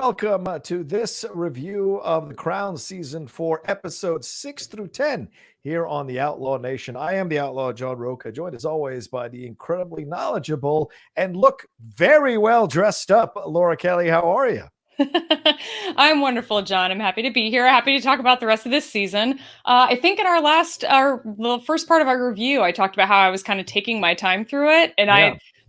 welcome to this review of The Crown Season 4, Episodes 6 through 10 here on the Outlaw Nation. I am the Outlaw John Rocha, joined as always by the incredibly knowledgeable and look very well dressed up Laura Kelly. How are you? I'm wonderful, John. I'm happy to be here. Happy to talk about the rest of this season. I think in the first part of our review, I talked about how I was kind of taking my time through it, and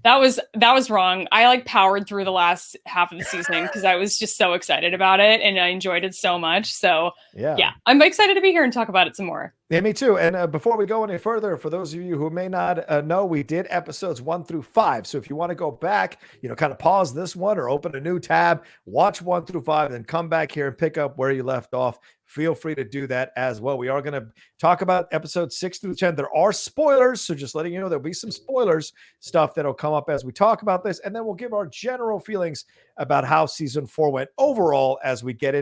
that was wrong. I powered through the last half of the season because I was just so excited about it, and I enjoyed it so much. So yeah, I'm excited to be here and talk about it some more. Yeah, me too. And before we go any further, for those of you who may not know, we did episodes 1 through 5. So if you want to go back, kind of pause this one or open a new tab, watch 1 through 5, then come back here and pick up where you left off. Feel free to do that as well. We are going to talk about episodes 6 through 10. There are spoilers, so just letting you know there'll be some spoilers stuff that'll come up as we talk about this, and then we'll give our general feelings about how season 4 went overall as we get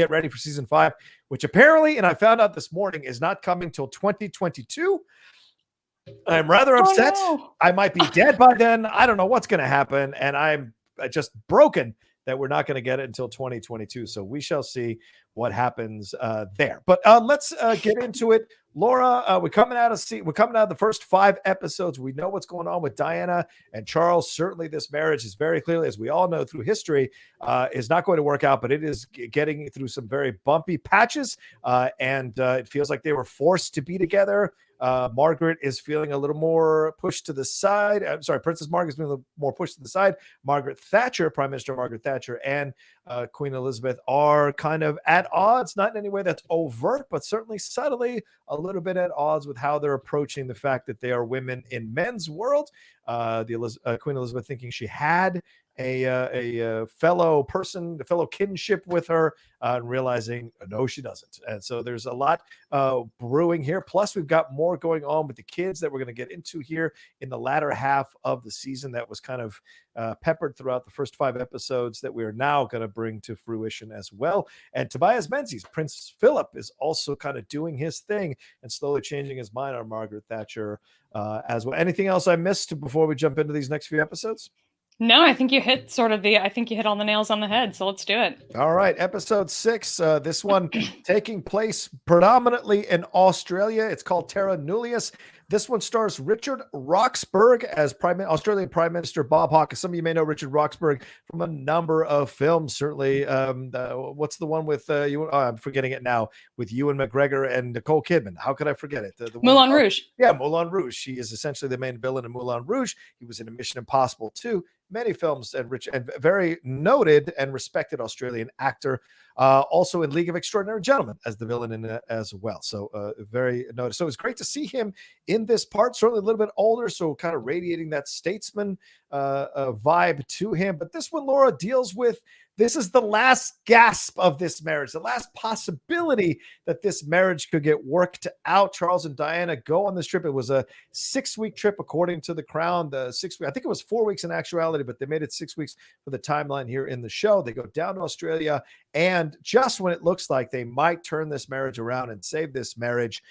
ready for season 5, which apparently, and I found out this morning, is not coming till 2022. I'm rather upset. No. I might be dead by then. I don't know what's going to happen, and I'm just broken that we're not going to get it until 2022. So we shall see what happens there. But let's get into it. Laura, we're coming out of the first 5 episodes. We know what's going on with Diana and Charles. Certainly this marriage is very clearly, as we all know through history, is not going to work out, but it is getting through some very bumpy patches. And it feels like they were forced to be together. Margaret is feeling a little more pushed to the side. I'm sorry, Princess Margaret is being a little more pushed to the side. Prime Minister Margaret Thatcher, and Queen Elizabeth are kind of at odds, not in any way that's overt, but certainly subtly a little bit at odds with how they're approaching the fact that they are women in men's world. Queen Elizabeth thinking she had a fellow kinship with her, and realizing no, she doesn't. And so there's a lot brewing here. Plus, we've got more going on with the kids that we're going to get into here in the latter half of the season that was kind of peppered throughout the first 5 episodes that we are now going to bring to fruition as well. And Tobias Menzies, Prince Philip, is also kind of doing his thing and slowly changing his mind on Margaret Thatcher as well. Anything else I missed before we jump into these next few episodes? No, I think you hit all the nails on the head. So let's do it. All right. Episode 6. This one taking place predominantly in Australia. It's called Terra Nullius. This one stars Richard Roxburgh as Australian Prime Minister Bob Hawke. Some of you may know Richard Roxburgh from a number of films. Certainly, what's the one with I'm forgetting it now, with Ewan McGregor and Nicole Kidman. How could I forget it? Moulin Rouge. Yeah, Moulin Rouge. She is essentially the main villain in Moulin Rouge. He was in Mission Impossible 2. Many films, and very noted and respected Australian actor. Also in League of Extraordinary Gentlemen as the villain in it as well. So very noticed. So it's great to see him in this part. Certainly a little bit older, so kind of radiating that statesman vibe to him. But this one, Laura, deals with, this is the last gasp of this marriage, the last possibility that this marriage could get worked out. Charles and Diana go on this trip. It was a 6-week trip, according to the Crown. I think it was 4 weeks in actuality, but they made it 6 weeks for the timeline here in the show. They go down to Australia, and just when it looks like they might turn this marriage around and save this marriage,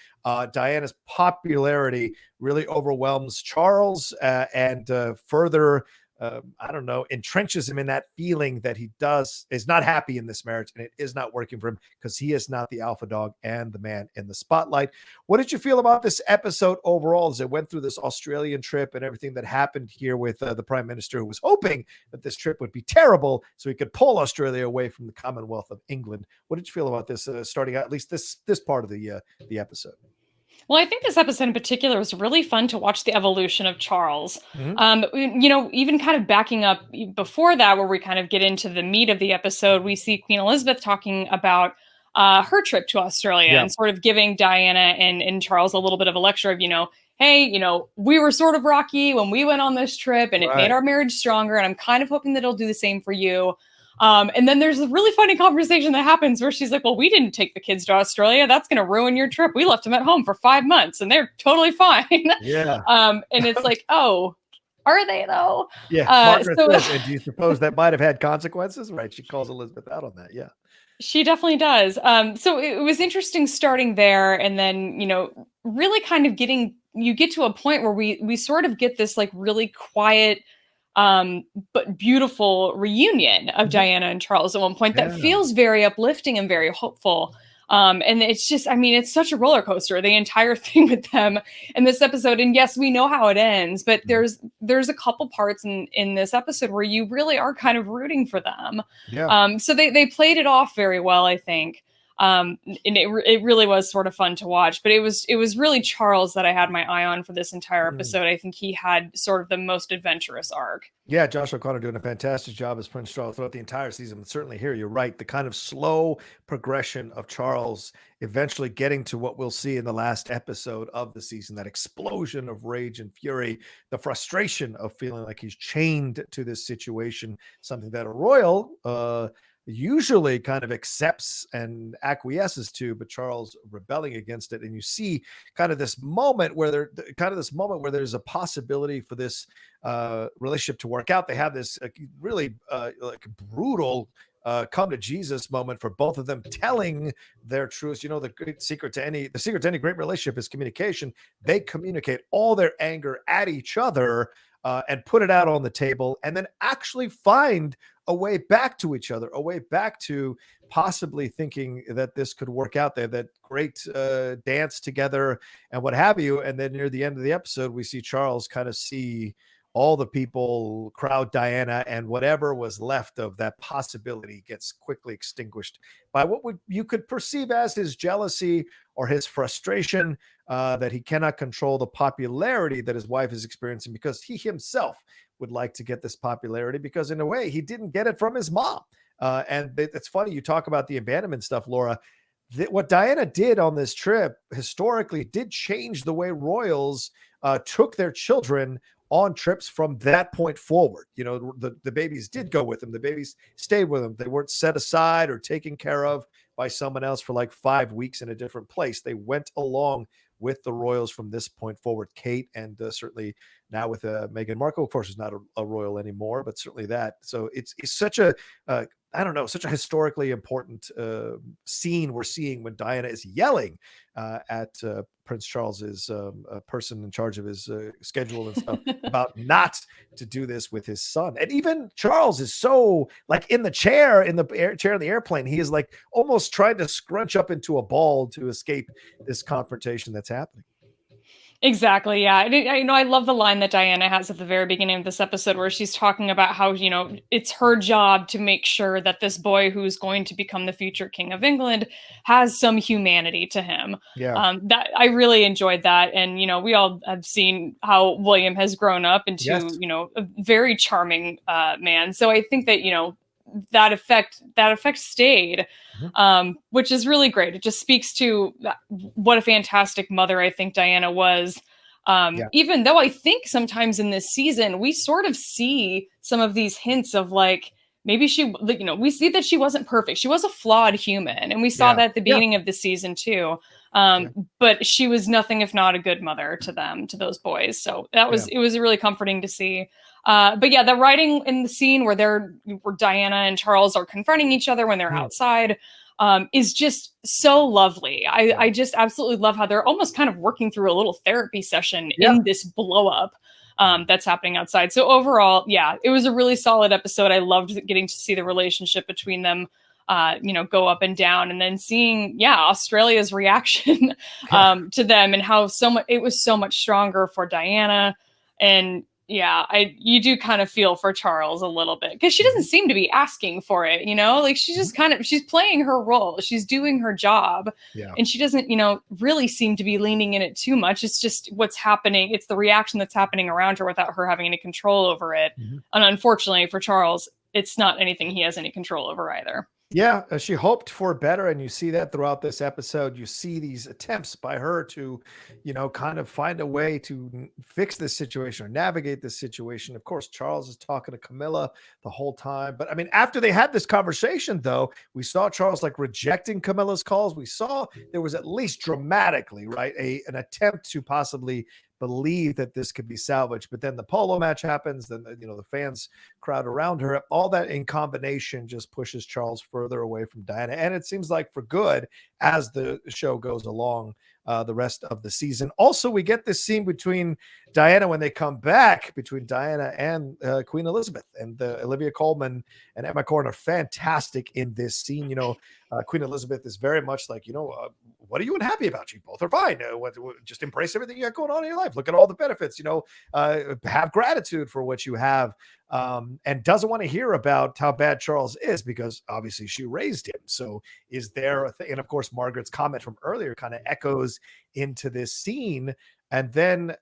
Diana's popularity really overwhelms Charles and further entrenches him in that feeling that he is not happy in this marriage, and it is not working for him because he is not the alpha dog and the man in the spotlight. What did you feel about this episode overall as it went through this Australian trip and everything that happened here with the Prime Minister, who was hoping that this trip would be terrible so he could pull Australia away from the Commonwealth of England? What did you feel about this starting out, at least this part of the episode? Well, I think this episode in particular was really fun to watch the evolution of Charles. Mm-hmm. Even kind of backing up before that, where we kind of get into the meat of the episode, we see Queen Elizabeth talking about her trip to Australia and sort of giving Diana and Charles a little bit of a lecture of, hey, we were sort of rocky when we went on this trip and it made our marriage stronger. And I'm kind of hoping that it'll do the same for you. And then there's a really funny conversation that happens where she's like, well, we didn't take the kids to Australia. That's going to ruin your trip. We left them at home for 5 months and they're totally fine. Yeah. And it's like, oh, are they though? Yeah. Margaret says, and do you suppose that might have had consequences? Right. She calls Elizabeth out on that. Yeah. She definitely does. So it was interesting starting there and then, really kind of you get to a point where we sort of get this like really quiet but beautiful reunion of Diana and Charles at one point that feels very uplifting and very hopeful. And it's just, I mean, it's such a roller coaster, the entire thing with them in this episode. And yes, we know how it ends, but there's a couple parts in this episode where you really are kind of rooting for them. So they played it off very well, I think. And it really was sort of fun to watch, but it was really Charles that I had my eye on for this entire episode. I think he had sort of the most adventurous arc. Yeah, Josh O'Connor doing a fantastic job as Prince Charles throughout the entire season. But certainly here, you're right. The kind of slow progression of Charles eventually getting to what we'll see in the last episode of the season, that explosion of rage and fury, the frustration of feeling like he's chained to this situation, something that a royal usually kind of accepts and acquiesces to, but Charles rebelling against it. And you see kind of this moment where there's a possibility for this relationship to work out. They have this really like brutal come to Jesus moment for both of them, telling their truths. The secret to any great relationship is communication. They communicate all their anger at each other and put it out on the table, and then actually find a way back to each other, a way back to possibly thinking that this could work out. There, that great dance together and what have you. And then near the end of the episode, we see Charles kind of see all the people crowd Diana, and whatever was left of that possibility gets quickly extinguished by what you could perceive as his jealousy or his frustration that he cannot control the popularity that his wife is experiencing, because he himself would like to get this popularity, because in a way he didn't get it from his mom. And it's funny, you talk about the abandonment stuff, Laura. What Diana did on this trip historically did change the way royals took their children on trips from that point forward. The babies did go with them. The babies stayed with them. They weren't set aside or taken care of by someone else for like 5 weeks in a different place. They went along with the royals from this point forward. Kate, and certainly now with Meghan Markle, of course, is not a royal anymore, but certainly that. So it's such a such a historically important scene we're seeing when Diana is yelling at Prince Charles's person in charge of his schedule and stuff about not to do this with his son. And even Charles is so like in the chair in the airplane, he is like almost trying to scrunch up into a ball to escape this confrontation that's happening. Exactly. Yeah. I love the line that Diana has at the very beginning of this episode where she's talking about how, it's her job to make sure that this boy who's going to become the future king of England has some humanity to him. Yeah. That I really enjoyed that. And, we all have seen how William has grown up into, a very charming man. So I think that, that effect stayed, which is really great. It just speaks to what a fantastic mother I think Diana was. Even though I think sometimes in this season, we sort of see some of these hints of like, maybe we see that she wasn't perfect. She was a flawed human. And we saw that at the beginning of the season too. But she was nothing if not a good mother to those boys. So it was really comforting to see. But yeah, the writing in the scene where Diana and Charles are confronting each other when they're outside is just so lovely. I just absolutely love how they're almost kind of working through a little therapy session in this blow up that's happening outside. So overall, it was a really solid episode. I loved getting to see the relationship between them go up and down, and then seeing Australia's reaction to them, and how it was so much stronger for Diana. And you do kind of feel for Charles a little bit, because she doesn't seem to be asking for it, like she's just she's playing her role, she's doing her job, and she doesn't really seem to be leaning in it too much. It's just what's happening, it's the reaction that's happening around her without her having any control over it. And unfortunately for Charles, it's not anything he has any control over either. Yeah, she hoped for better, and you see that throughout this episode. You see these attempts by her to, kind of find a way to fix this situation or navigate this situation. Of course, Charles is talking to Camilla the whole time. But I mean, after they had this conversation, though, we saw Charles like rejecting Camilla's calls. We saw there was at least dramatically, right, an attempt to possibly believe that this could be salvaged. But then the polo match happens, then the fans crowd around her. All that in combination just pushes Charles further away from Diana, and it seems like for good as the show goes along. the rest of the season. Also, we get this scene between Diana when they come back, between Diana and Queen Elizabeth, and Olivia Colman and Emma Corrin are fantastic in this scene. Queen Elizabeth is very much like, what are you unhappy about? You both are fine. Just embrace everything you got going on in your life. Look at all the benefits, have gratitude for what you have, and doesn't want to hear about how bad Charles is because obviously she raised him. So is there a thing? And of course, Margaret's comment from earlier kind of echoes into this scene. And then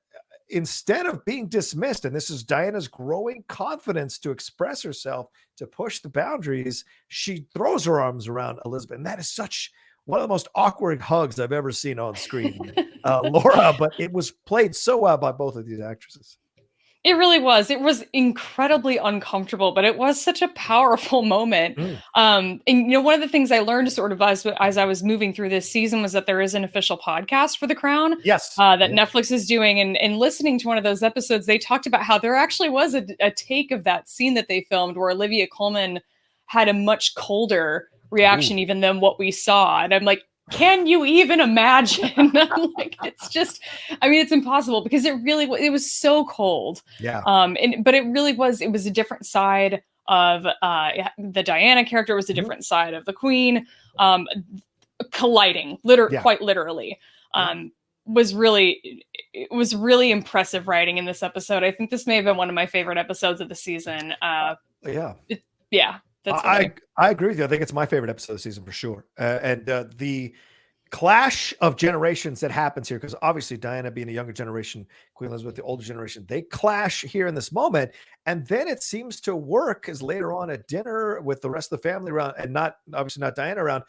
instead of being dismissed, and this is Diana's growing confidence to express herself, to push the boundaries, she throws her arms around Elizabeth. And that is such one of the most awkward hugs I've ever seen on screen, Laura, but it was played so well by both of these actresses. It really was. It was incredibly uncomfortable, but it was such a powerful moment. And one of the things I learned sort of as I was moving through this season was that there is an official podcast for The Crown. Yes. Netflix is doing. And listening to one of those episodes, they talked about how there actually was a take of that scene that they filmed where Olivia Colman had a much colder reaction even than what we saw. And I'm like, can you even imagine? Like, it's impossible because it was so cold. Yeah. But it really was, it was a different side of the Diana character, was a different side of the Queen, colliding, quite literally. It was really impressive writing in this episode. I think this may have been one of my favorite episodes of the season. I agree with you. I think it's my favorite episode of the season for sure. And the clash of generations that happens here, because obviously Diana being a younger generation, Queen Elizabeth, the older generation, they clash here in this moment. And then it seems to work as later on at dinner with the rest of the family around, and not Diana around,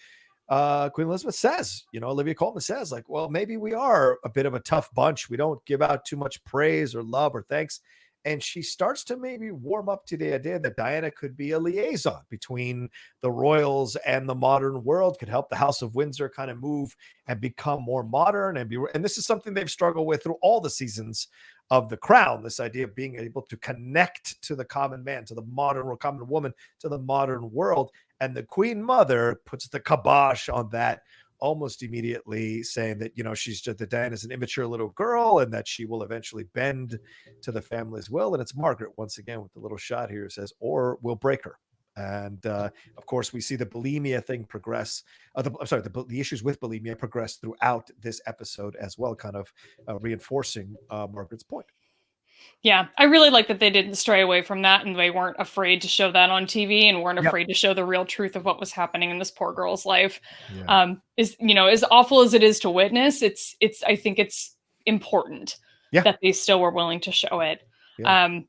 Queen Elizabeth says, Olivia Colman says, like, well, maybe we are a bit of a tough bunch. We don't give out too much praise or love or thanks. And she starts to maybe warm up to the idea that Diana could be a liaison between the royals and the modern world, could help the House of Windsor kind of move and become more modern. And this is something they've struggled with through all the seasons of The Crown, this idea of being able to connect to the common man, to the modern or common woman, to the modern world. And the Queen Mother puts the kibosh on that almost immediately, saying that, she's just, that Diana's an immature little girl and that she will eventually bend to the family's will. And it's Margaret, once again, with the little shot here, says, or we'll break her. And of course, we see the bulimia thing progress. The issues with bulimia progress throughout this episode as well, kind of reinforcing Margaret's point. Yeah, I really like that they didn't stray away from that, and they weren't afraid to show that on TV, and weren't afraid to show the real truth of what was happening in this poor girl's life. As awful as it is to witness, I think it's important that they still were willing to show it. But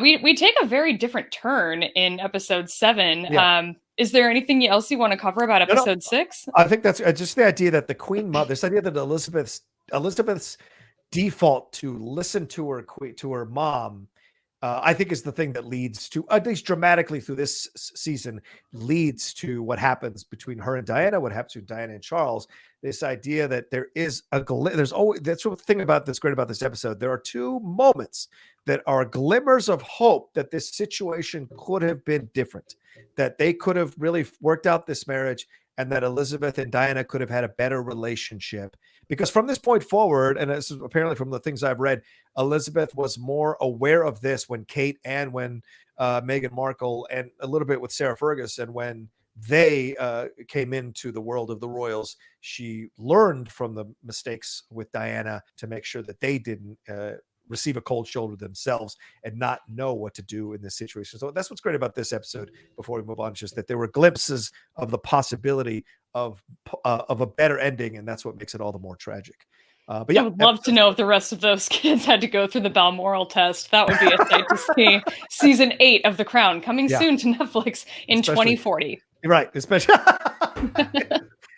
we take a very different turn in episode 7. Is there anything else you want to cover about episode 6? I think that's just the idea that the Queen Mother, this idea that Elizabeth's default to listen to her mom, I think is the thing that leads to, at least dramatically through this season, leads to what happens between her and Diana, what happens between Diana and Charles. This idea that there is there's always, that's the thing about this great about this episode. There are two moments that are glimmers of hope that this situation could have been different, that they could have really worked out this marriage, and that Elizabeth and Diana could have had a better relationship. Because from this point forward, and this is apparently from the things I've read, Elizabeth was more aware of this when Kate and when Meghan Markle, and a little bit with Sarah Ferguson, when they came into the world of the royals. She learned from the mistakes with Diana to make sure that they didn't receive a cold shoulder themselves and not know what to do in this situation. So that's what's great about this episode. Before we move on, just that there were glimpses of the possibility of a better ending, and that's what makes it all the more tragic. But I would love to know if the rest of those kids had to go through the Balmoral test. That would be a sight to see. Season 8 of The Crown coming soon to Netflix in 2040. Right, especially.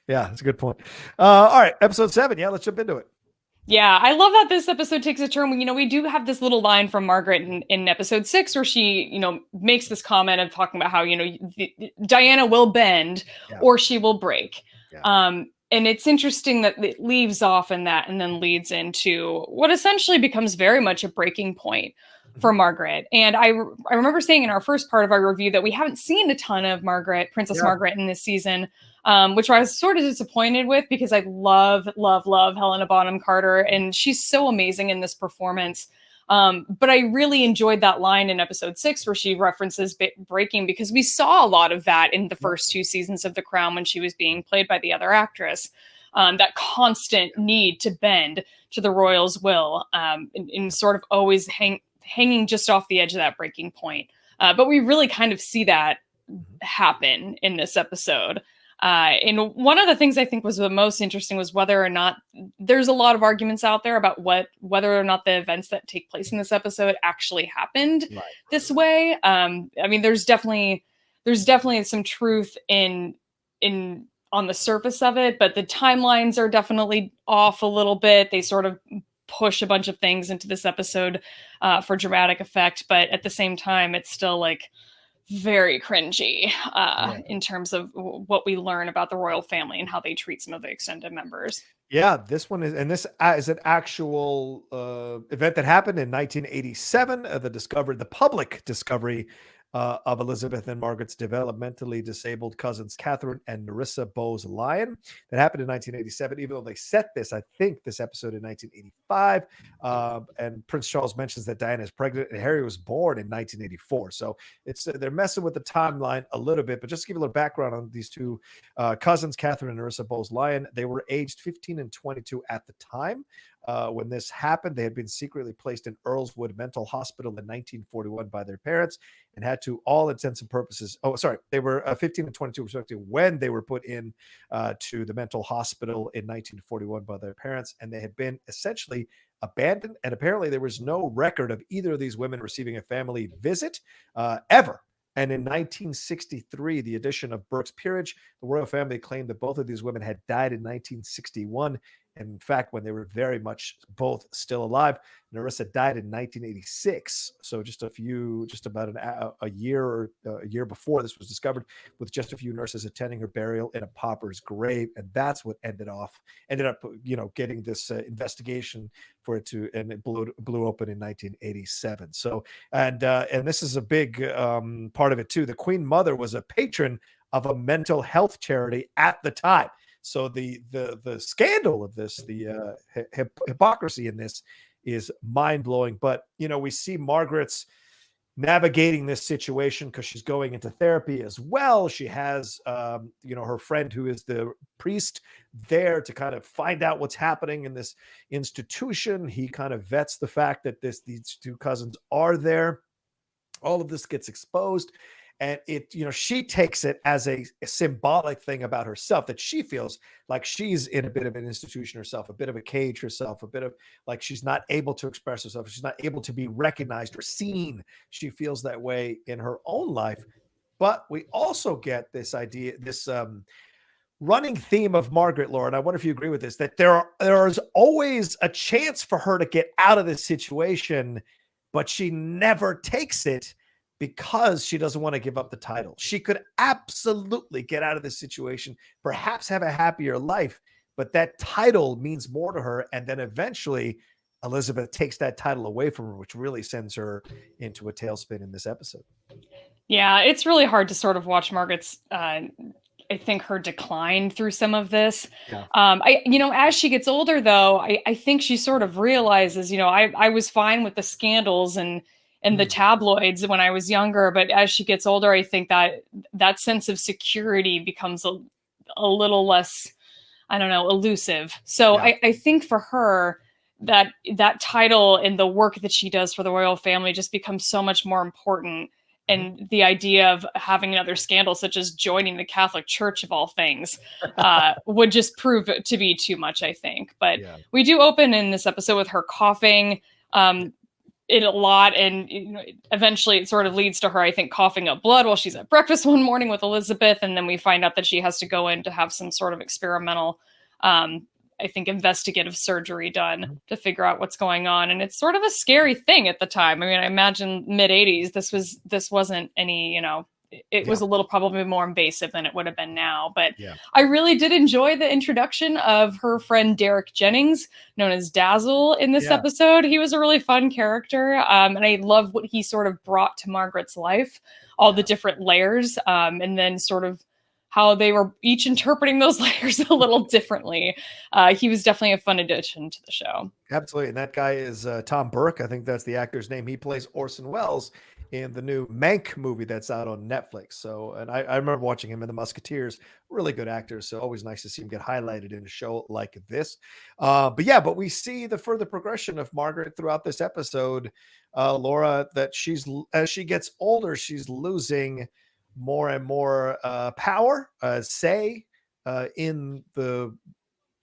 Yeah, that's a good point. All right, episode 7. Yeah, let's jump into it. Yeah, I love that this episode takes a turn. We do have this little line from Margaret in episode 6 where she, makes this comment of talking about how, Diana will bend or she will break. Yeah. And it's interesting that it leaves off in that and then leads into what essentially becomes very much a breaking point for Margaret. And I remember saying in our first part of our review that we haven't seen a ton of Princess Margaret in this season. which I was sort of disappointed with because I love Helena Bonham Carter, and she's so amazing in this performance. But I really enjoyed that line in episode 6 where she references breaking, because we saw a lot of that in the first 2 seasons of The Crown when she was being played by the other actress. That constant need to bend to the royal's will, and sort of always hanging just off the edge of that breaking point. But we really kind of see that happen in this episode. And one of the things I think was the most interesting was whether or not there's a lot of arguments out there about whether or not the events that take place in this episode actually happened this way. I mean, there's definitely some truth in on the surface of it, but the timelines are definitely off a little bit. They sort of push a bunch of things into this episode for dramatic effect, but at the same time, it's still like very cringy in terms of what we learn about the royal family and how they treat some of the extended members. Yeah, this one is, and this is an actual event that happened in 1987. The public discovery of Elizabeth and Margaret's developmentally disabled cousins, Catherine and Nerissa Bowes Lyon. That happened in 1987, even though they set this, I think, this episode in 1985. And Prince Charles mentions that Diana is pregnant and Harry was born in 1984. So they're messing with the timeline a little bit. But just to give you a little background on these two cousins, Catherine and Nerissa Bowes Lyon, they were aged 15 and 22 at the time. When this happened, they had been secretly placed in Earlswood Mental Hospital in 1941 by their parents and had to all intents and purposes. They were 15 and 22 respectively when they were put in to the mental hospital in 1941 by their parents, and they had been essentially abandoned. And apparently, there was no record of either of these women receiving a family visit ever. And in 1963, the addition of Burke's peerage, the royal family claimed that both of these women had died in 1961. And in fact, when they were very much both still alive, Nerissa died in 1986. So just about a year before this was discovered, with just a few nurses attending her burial in a pauper's grave. And that's what ended up, getting this investigation for it to, and it blew open in 1987. So, and this is a big part of it too. The Queen Mother was a patron of a mental health charity at the time. So the scandal of this, the hypocrisy in this is mind-blowing. But, we see Margaret's navigating this situation because she's going into therapy as well. She has, her friend who is the priest there to kind of find out what's happening in this institution. He kind of vets the fact that these two cousins are there. All of this gets exposed. And she takes it as a symbolic thing about herself, that she feels like she's in a bit of an institution herself, a bit of a cage herself, a bit of like she's not able to express herself. She's not able to be recognized or seen. She feels that way in her own life. But we also get this idea, this running theme of Margaret, Laura, and I wonder if you agree with this, that there is always a chance for her to get out of this situation, but she never takes it, because she doesn't want to give up the title. She could absolutely get out of this situation, perhaps have a happier life, but that title means more to her. And then eventually Elizabeth takes that title away from her, which really sends her into a tailspin in this episode. Yeah, it's really hard to sort of watch Margaret's, I think, her decline through some of this. Yeah. As she gets older, though, I think she sort of realizes, I was fine with the scandals and the tabloids when I was younger, but as she gets older, I think that sense of security becomes a little less, elusive. So yeah. I think for her, that title and the work that she does for the royal family just becomes so much more important. And the idea of having another scandal, such as joining the Catholic Church of all things, would just prove it to be too much, I think. But we do open in this episode with her coughing it a lot, and eventually it sort of leads to her, I think, coughing up blood while she's at breakfast one morning with Elizabeth, and then we find out that she has to go in to have some sort of experimental, I think, investigative surgery done to figure out what's going on. And it's sort of a scary thing at the time. I mean, I imagine mid-'80s, this wasn't any, it was a little probably more invasive than it would have been now. But I really did enjoy the introduction of her friend Derek Jennings, known as Dazzle, in this episode. He was a really fun character. And I love what he sort of brought to Margaret's life, all the different layers, and then sort of how they were each interpreting those layers a little differently. He was definitely a fun addition to the show. Absolutely. And that guy is Tom Burke. I think that's the actor's name. He plays Orson Welles in the new Mank movie that's out on Netflix. So, and I remember watching him in The Musketeers. Really good actor. So always nice to see him get highlighted in a show like this. But we see the further progression of Margaret throughout this episode. Laura, that as she gets older, she's losing more and more power, say in the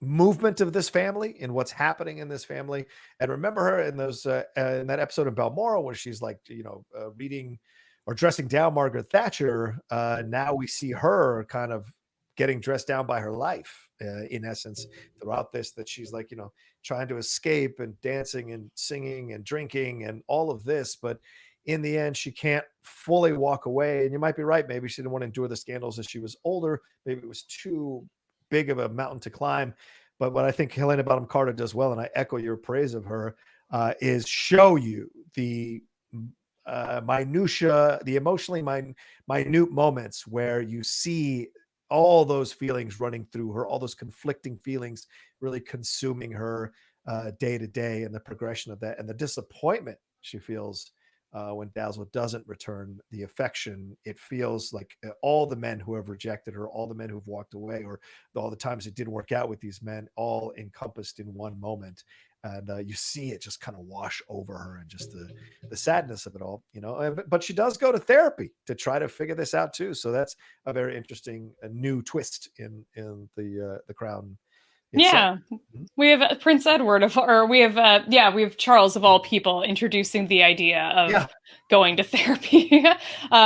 movement of this family and what's happening in this family. And remember her in those in that episode of Balmoral where she's like, reading or dressing down Margaret Thatcher. Now we see her kind of getting dressed down by her life, in essence, throughout this, that she's like, trying to escape and dancing and singing and drinking and all of this. But in the end, she can't fully walk away. And you might be right. Maybe she didn't want to endure the scandals as she was older. Maybe it was too big of a mountain to climb. But what I think Helena Bonham Carter does well, and I echo your praise of her, is show you the minutia, the emotionally minute moments where you see all those feelings running through her, all those conflicting feelings really consuming her day to day, and the progression of that and the disappointment she feels when Dazzle doesn't return the affection. It feels like all the men who have rejected her, all the men who've walked away, or all the times it didn't work out with these men, all encompassed in one moment. And you see it just kind of wash over her, and just the sadness of it all, But she does go to therapy to try to figure this out too. So that's a very interesting new twist in the Crown itself. Yeah, we have Prince Edward we have Charles of all people introducing the idea of going to therapy,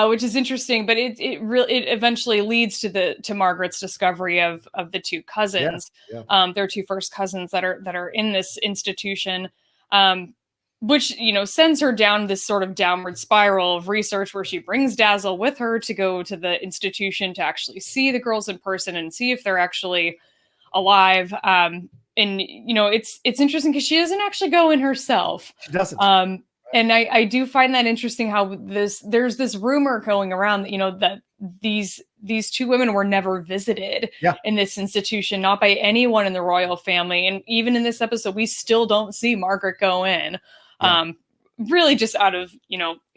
which is interesting. But it eventually leads to Margaret's discovery of the two cousins, their two first cousins that are in this institution, which sends her down this sort of downward spiral of research where she brings Dazzle with her to go to the institution to actually see the girls in person and see if they're actually alive. And it's interesting because she doesn't actually go in herself. She doesn't. And I do find that interesting how there's this rumor going around that that these two women were never visited in this institution, not by anyone in the royal family. And even in this episode, we still don't see Margaret go in. Really just out of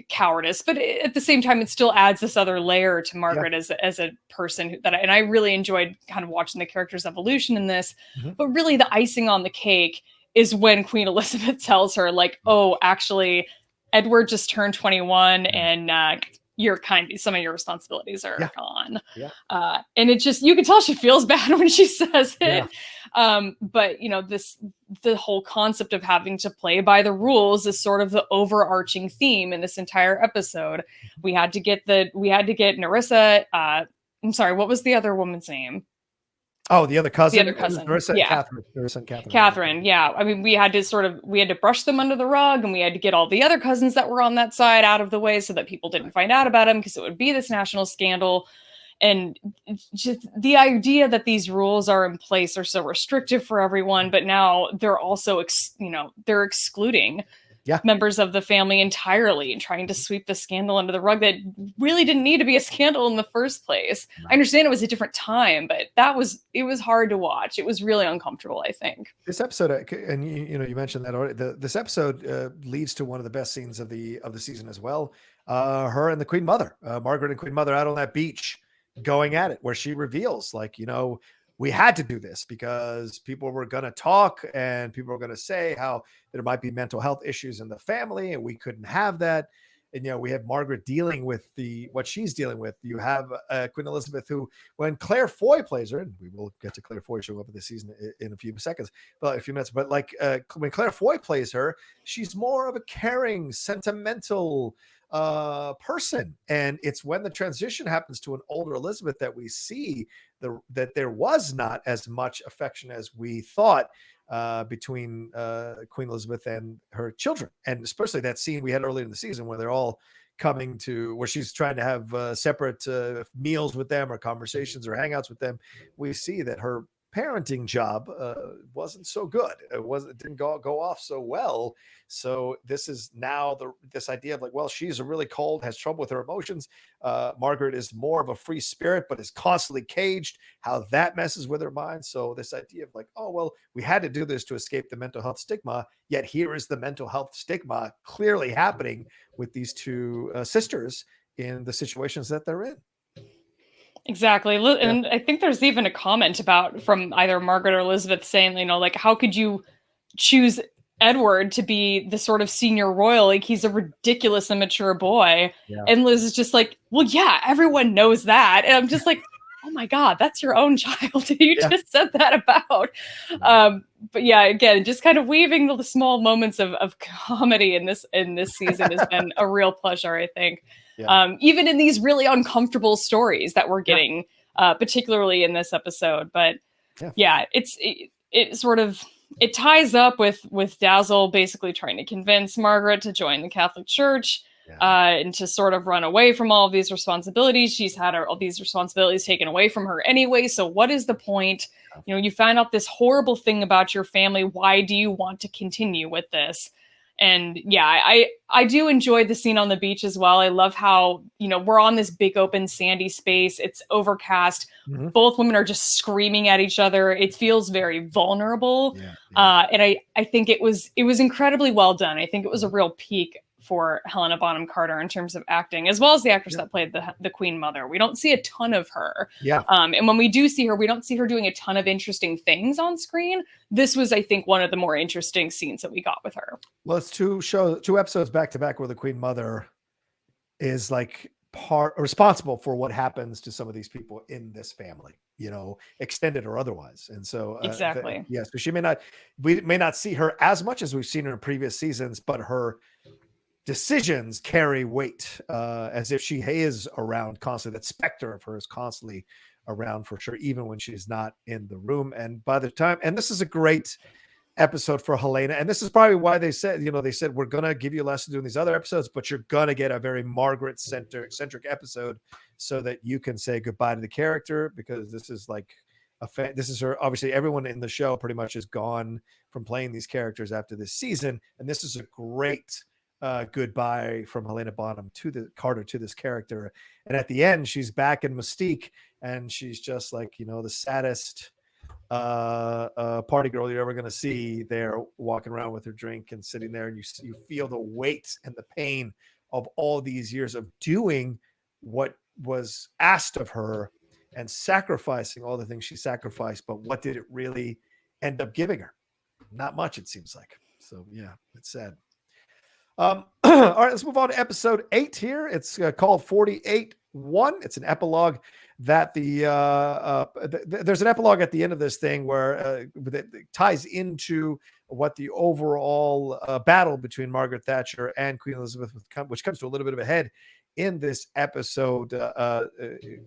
cowardice, but at the same time it still adds this other layer to Margaret as a person and I really enjoyed kind of watching the character's evolution in this. But really the icing on the cake is when Queen Elizabeth tells her, like, oh, actually Edward just turned 21 and some of your responsibilities are gone. And it just, you can tell she feels bad when she says it. But the whole concept of having to play by the rules is sort of the overarching theme in this entire episode. We had to get Nerissa. I'm sorry, what was the other woman's name? Oh, the other cousin. Nerissa and Catherine. Catherine. Yeah. I mean, we had to brush them under the rug, and we had to get all the other cousins that were on that side out of the way so that people didn't find out about them, because it would be this national scandal. And just the idea that these rules are in place are so restrictive for everyone, but now they're also, they're excluding members of the family entirely and trying to sweep the scandal under the rug that really didn't need to be a scandal in the first place. I understand it was a different time, but it was hard to watch. It was really uncomfortable, I think. This episode, and you mentioned that already, this episode leads to one of the best scenes of the season as well. Her and the Queen Mother, Margaret and Queen Mother, out on that beach going at it, where she reveals, like, we had to do this because people were going to talk and people were going to say how there might be mental health issues in the family, and we couldn't have that. And, we have Margaret dealing with what she's dealing with. You have Queen Elizabeth, who, when Claire Foy plays her, and we will get to Claire Foy showing up in this season in a few minutes, but like when Claire Foy plays her, she's more of a caring, sentimental person. And it's when the transition happens to an older Elizabeth that we see that there was not as much affection as we thought between Queen Elizabeth and her children. And especially that scene we had earlier in the season where they're all coming to, where she's trying to have separate meals with them or conversations or hangouts with them. We see that her parenting job wasn't so good. It didn't go off so well. So this is now this idea of like, well, she's a really cold, has trouble with her emotions. Margaret is more of a free spirit, but is constantly caged. How that messes with her mind. So this idea of like, oh well, we had to do this to escape the mental health stigma. Yet here is the mental health stigma clearly happening with these two sisters in the situations that they're in. Exactly. And I think there's even a comment from either Margaret or Elizabeth saying, like, how could you choose Edward to be the sort of senior royal? Like, he's a ridiculous, immature boy. Yeah. And Liz is just like, well, yeah, everyone knows that. And I'm just like, oh my God, that's your own child. You just said that about. But yeah, again, just kind of weaving the small moments of comedy in this season has been a real pleasure, I think. Yeah. Even in these really uncomfortable stories that we're getting, particularly in this episode. But it ties up with Dazzle basically trying to convince Margaret to join the Catholic Church and to sort of run away from all of these responsibilities. She's had all these responsibilities taken away from her anyway. So what is the point? You find out this horrible thing about your family. Why do you want to continue with this? And I do enjoy the scene on the beach as well. I love how, we're on this big open sandy space. It's overcast. Mm-hmm. Both women are just screaming at each other. It feels very vulnerable. And I think it was incredibly well done. I think it was a real peak for Helena Bonham Carter in terms of acting, as well as the actress that played the Queen Mother. We don't see a ton of her. And when we do see her, we don't see her doing a ton of interesting things on screen. This was, I think, one of the more interesting scenes that we got with her. Well, it's two episodes back to back where the Queen Mother is like responsible for what happens to some of these people in this family, extended or otherwise. And so exactly. So we may not see her as much as we've seen her in previous seasons, but her decisions carry weight, as if she is around constantly. That specter of her is constantly around for sure, even when she's not in the room. And by the time, and this is a great episode for Helena, and this is probably why they said, we're gonna give you less to do in these other episodes, but you're gonna get a very Margaret centric episode so that you can say goodbye to the character, because this is like this is her. Obviously, everyone in the show pretty much is gone from playing these characters after this season, and this is a great goodbye from Helena Bonham Carter to this character. And at the end, she's back in Mystique, and she's just like, the saddest party girl you're ever going to see there, walking around with her drink and sitting there, and you feel the weight and the pain of all these years of doing what was asked of her and sacrificing all the things she sacrificed. But what did it really end up giving her? Not much, it seems like. So yeah, it's sad. All right, let's move on to episode 8 here. It's called 48-1. It's an epilogue that there's an epilogue at the end of this thing where it ties into what the overall battle between Margaret Thatcher and Queen Elizabeth, which comes to a little bit of a head in this episode,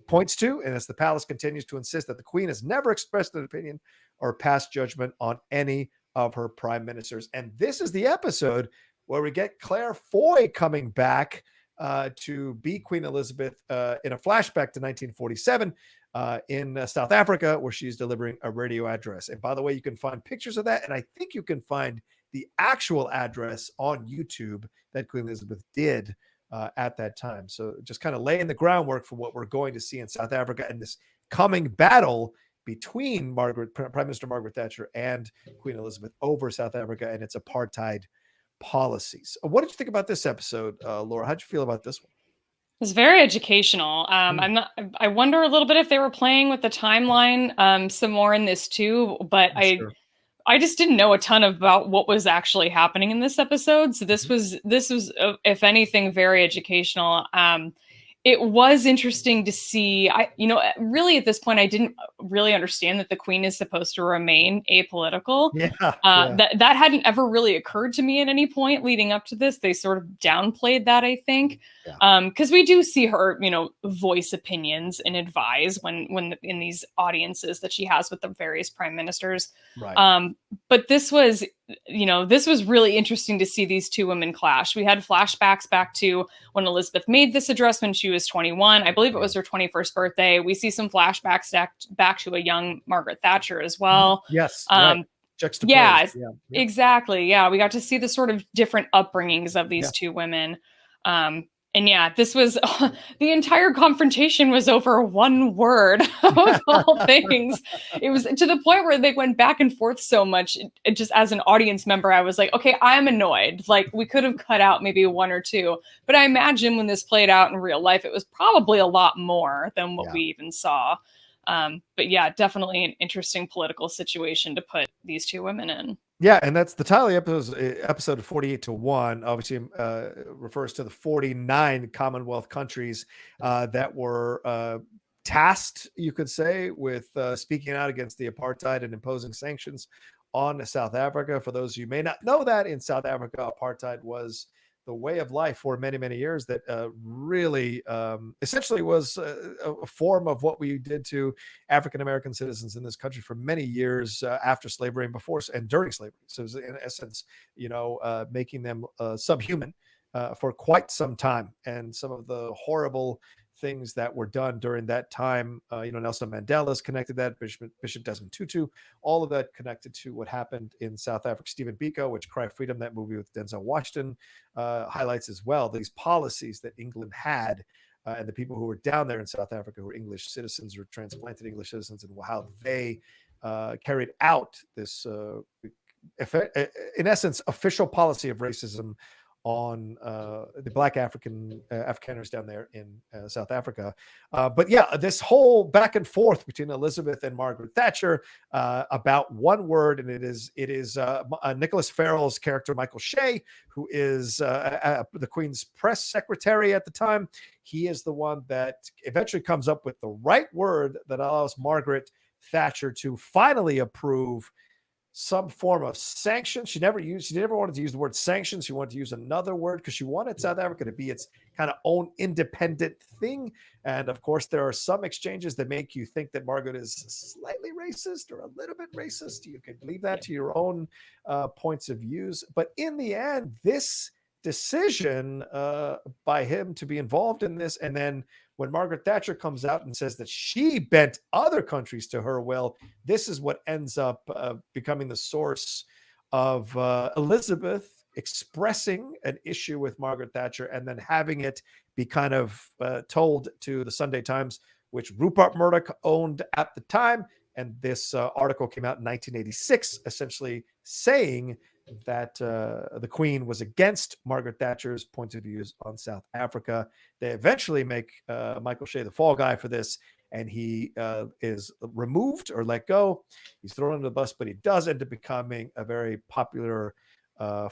points to. And as the palace continues to insist that the Queen has never expressed an opinion or passed judgment on any of her prime ministers. And this is the episode where we get Claire Foy coming back to be Queen Elizabeth in a flashback to 1947 in South Africa, where she's delivering a radio address. And by the way, you can find pictures of that, and I think you can find the actual address on YouTube that Queen Elizabeth did at that time. So just kind of laying the groundwork for what we're going to see in South Africa and this coming battle between Prime Minister Margaret Thatcher and Queen Elizabeth over South Africa and its apartheid policies. What did you think about this episode, Laura? How'd you feel about this one? It was very educational. I wonder a little bit if they were playing with the timeline some more in this too, but I just didn't know a ton about what was actually happening in this episode. So this was if anything, very educational. It was interesting to see. Really at this point, I didn't really understand that the Queen is supposed to remain apolitical. That hadn't ever really occurred to me at any point leading up to this. They sort of downplayed that, I think, because we do see her, voice opinions and advise when in these audiences that she has with the various prime ministers. Right. But this was this was really interesting to see these two women clash. We had flashbacks back to when Elizabeth made this address when she was 21. I believe it was her 21st birthday. We see some flashbacks back to a young Margaret Thatcher as well. Yes, right. Yeah, exactly. Yeah, we got to see the sort of different upbringings of these two women. And yeah, this was the entire confrontation was over one word of all things. It was to the point where they went back and forth so much. It just as an audience member, I was like, okay, I'm annoyed. Like we could have cut out maybe one or two, but I imagine when this played out in real life, it was probably a lot more than what we even saw. But yeah, definitely an interesting political situation to put these two women in. Yeah, and that's the title of the episode 48-1, obviously refers to the 49 Commonwealth countries that were tasked, you could say, with speaking out against the apartheid and imposing sanctions on South Africa. For those of you who may not know that, in South Africa, apartheid was the way of life for many, many years that really essentially was a form of what we did to African-American citizens in this country for many years after slavery and before and during slavery. So it was in essence, making them subhuman for quite some time. And some of the horrible things that were done during that time, Nelson Mandela's connected that, Bishop Desmond Tutu, all of that connected to what happened in South Africa. Stephen Biko, which Cry Freedom, that movie with Denzel Washington, highlights as well, these policies that England had and the people who were down there in South Africa who were English citizens or transplanted English citizens, and how they carried out this, in essence, official policy of racism on the Black Afrikaners down there in South Africa. But yeah, this whole back and forth between Elizabeth and Margaret Thatcher about one word, and it is Nicholas Farrell's character, Michael Shea, who is the Queen's press secretary at the time. He is the one that eventually comes up with the right word that allows Margaret Thatcher to finally approve some form of sanction. She never wanted to use the word sanctions. She wanted to use another word because she wanted South Africa to be its kind of own independent thing. And of course, there are some exchanges that make you think that Margaret is slightly racist or a little bit racist. You can leave that to your own points of views. But in the end, this decision by him to be involved in this, and then when Margaret Thatcher comes out and says that she bent other countries to her will, this is what ends up becoming the source of Elizabeth expressing an issue with Margaret Thatcher and then having it be kind of told to the Sunday Times, which Rupert Murdoch owned at the time. And this article came out in 1986, essentially saying that the Queen was against Margaret Thatcher's point of views on South Africa. They eventually make Michael Shea the fall guy for this, and he is removed or let go. He's thrown under the bus, but he does end up becoming a very popular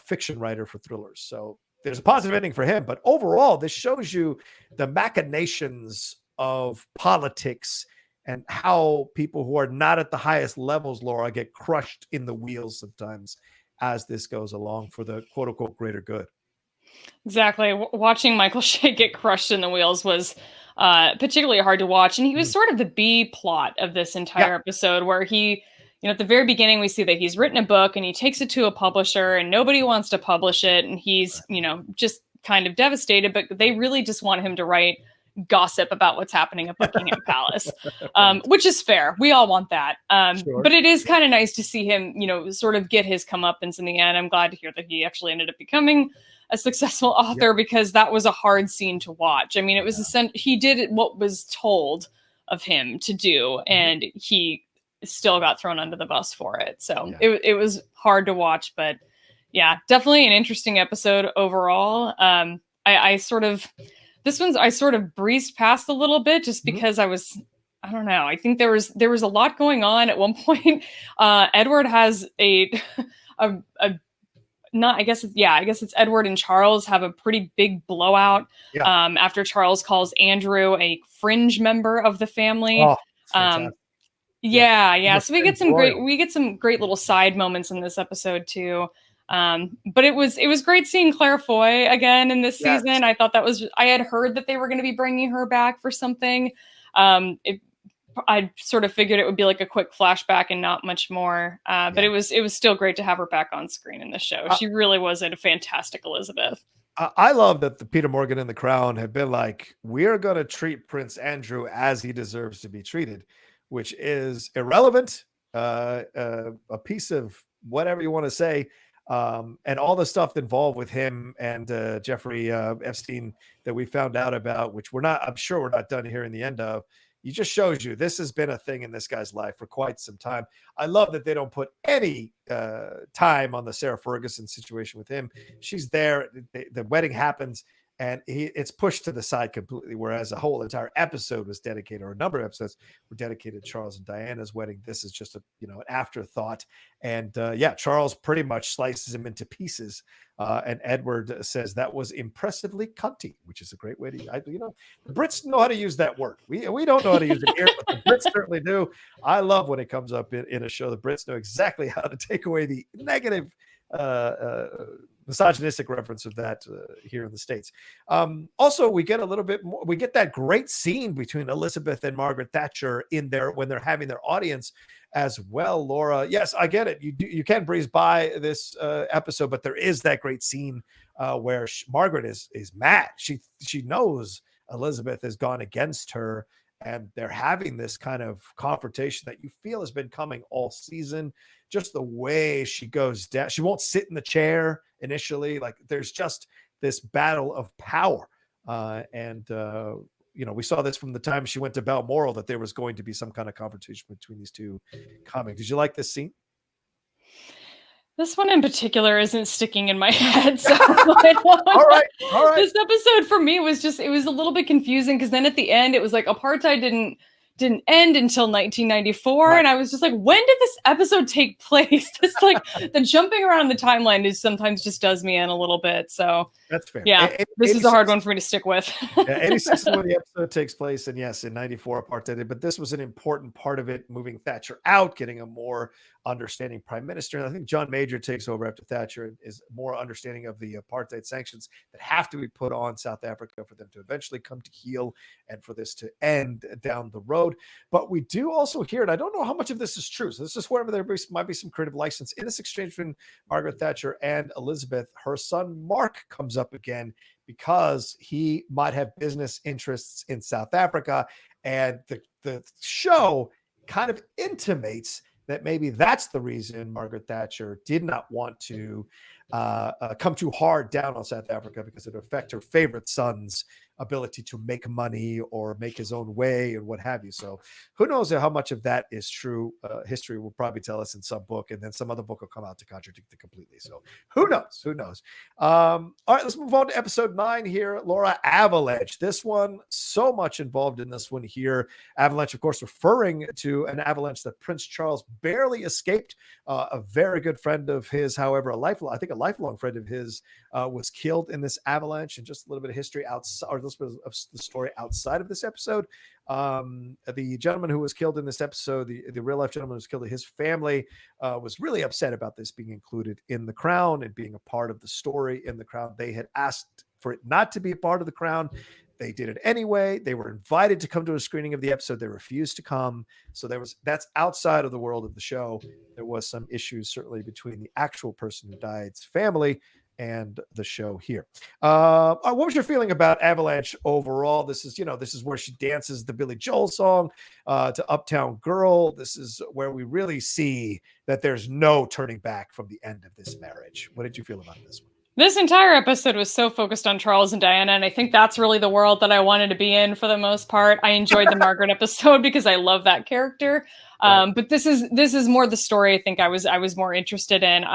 fiction writer for thrillers. So there's a positive ending for him. But overall, this shows you the machinations of politics and how people who are not at the highest levels, Laura, get crushed in the wheels sometimes as this goes along for the quote unquote greater good. Exactly. Watching Michael Shea get crushed in the wheels was particularly hard to watch. And he was sort of the B plot of this entire episode, where he, at the very beginning, we see that he's written a book and he takes it to a publisher and nobody wants to publish it. And he's, just kind of devastated, but they really just want him to write gossip about what's happening at Buckingham Palace, which is fair. We all want that. Sure. But it is kind of nice to see him, sort of get his comeuppance in the end. I'm glad to hear that he actually ended up becoming a successful author, because that was a hard scene to watch. I mean, it was he did what was told of him to do, and he still got thrown under the bus for it. So it was hard to watch, but yeah, definitely an interesting episode overall. I sort of breezed past a little bit just because I don't know. I think there was a lot going on at one point. Edward has I guess it's Edward and Charles have a pretty big blowout after Charles calls Andrew a fringe member of the family. Oh, so we get some great little side moments in this episode too. But it was great seeing Claire Foy again in this season. I thought I had heard that they were going to be bringing her back for something. I sort of figured it would be like a quick flashback and not much more. But it was still great to have her back on screen in the show. She really was a fantastic Elizabeth. I love that the Peter Morgan and the Crown have been like, we're going to treat Prince Andrew as he deserves to be treated, which is irrelevant, a piece of whatever you want to say, and all the stuff involved with him and Jeffrey Epstein that we found out about, which I'm sure we're not done hearing the end of. It just shows you this has been a thing in this guy's life for quite some time. I love that they don't put any time on the Sarah Ferguson situation with him. She's there. The wedding happens, and it's pushed to the side completely, whereas a whole entire episode was dedicated, or a number of episodes were dedicated to Charles and Diana's wedding. This is just an afterthought. And Charles pretty much slices him into pieces. And Edward says that was impressively cunty, which is a great way to, the Brits know how to use that word. We don't know how to use it here, but the Brits certainly do. I love when it comes up in a show. The Brits know exactly how to take away the negative misogynistic reference of that here in the States. Also, we get a little bit more. We get that great scene between Elizabeth and Margaret Thatcher when they're having their audience as well. Laura, yes, I get it. You can breeze by this episode, but there is that great scene where Margaret is mad. She knows Elizabeth has gone against her, and they're having this kind of confrontation that you feel has been coming all season. Just the way she goes down, she won't sit in the chair initially. Like, there's just this battle of power. We saw this from the time she went to Balmoral, that there was going to be some kind of confrontation between these two comics. Did you like this scene? This one in particular isn't sticking in my head. So all right. This episode for me was it was a little bit confusing, because then at the end it was like apartheid didn't end until 1994, right. And I was just like, when did this episode take place? It's like the jumping around the timeline sometimes just does me in a little bit. So that's fair. Yeah, this is a hard one for me to stick with. 86 is when the episode takes place, and yes, in 94 apartheid, but this was an important part of it, moving Thatcher out, getting a more understanding prime minister. And I think John Major takes over after Thatcher and is more understanding of the apartheid sanctions that have to be put on South Africa for them to eventually come to heel and for this to end down the road. But we do also hear, and I don't know how much of this is true, so this is where there might be some creative license in this exchange between Margaret Thatcher and Elizabeth. Her son Mark comes up again because he might have business interests in South Africa, and the show kind of intimates that maybe that's the reason Margaret Thatcher did not want to come too hard down on South Africa, because it would affect her favorite son's ability to make money or make his own way and what have you. So who knows how much of that is true? History will probably tell us in some book, and then some other book will come out to contradict it completely. So who knows? All right, let's move on to episode 9 here. Laura, Avalanche. This one, so much involved in this one here. Avalanche, of course, referring to an avalanche that Prince Charles barely escaped. A very good friend of his, however, a lifelong friend of his, was killed in this avalanche. And just a little bit of history outside, or a little bit of the story outside of this episode. The gentleman who was killed in this episode, the real life gentleman who was killed, his family was really upset about this being included in The Crown and being a part of the story in The Crown. They had asked for it not to be a part of The Crown. They did it anyway. They were invited to come to a screening of the episode. They refused to come. So that's outside of the world of the show. There was some issues certainly between the actual person who died's family and the show here. What was your feeling about Avalanche overall? This is where she dances the Billy Joel song to Uptown Girl. This is where we really see that there's no turning back from the end of this marriage. What did you feel about this one? This entire episode was so focused on Charles and Diana, and I think that's really the world that I wanted to be in for the most part. I enjoyed the Margaret episode because I love that character. Right. But this is more the story I think I was more interested in.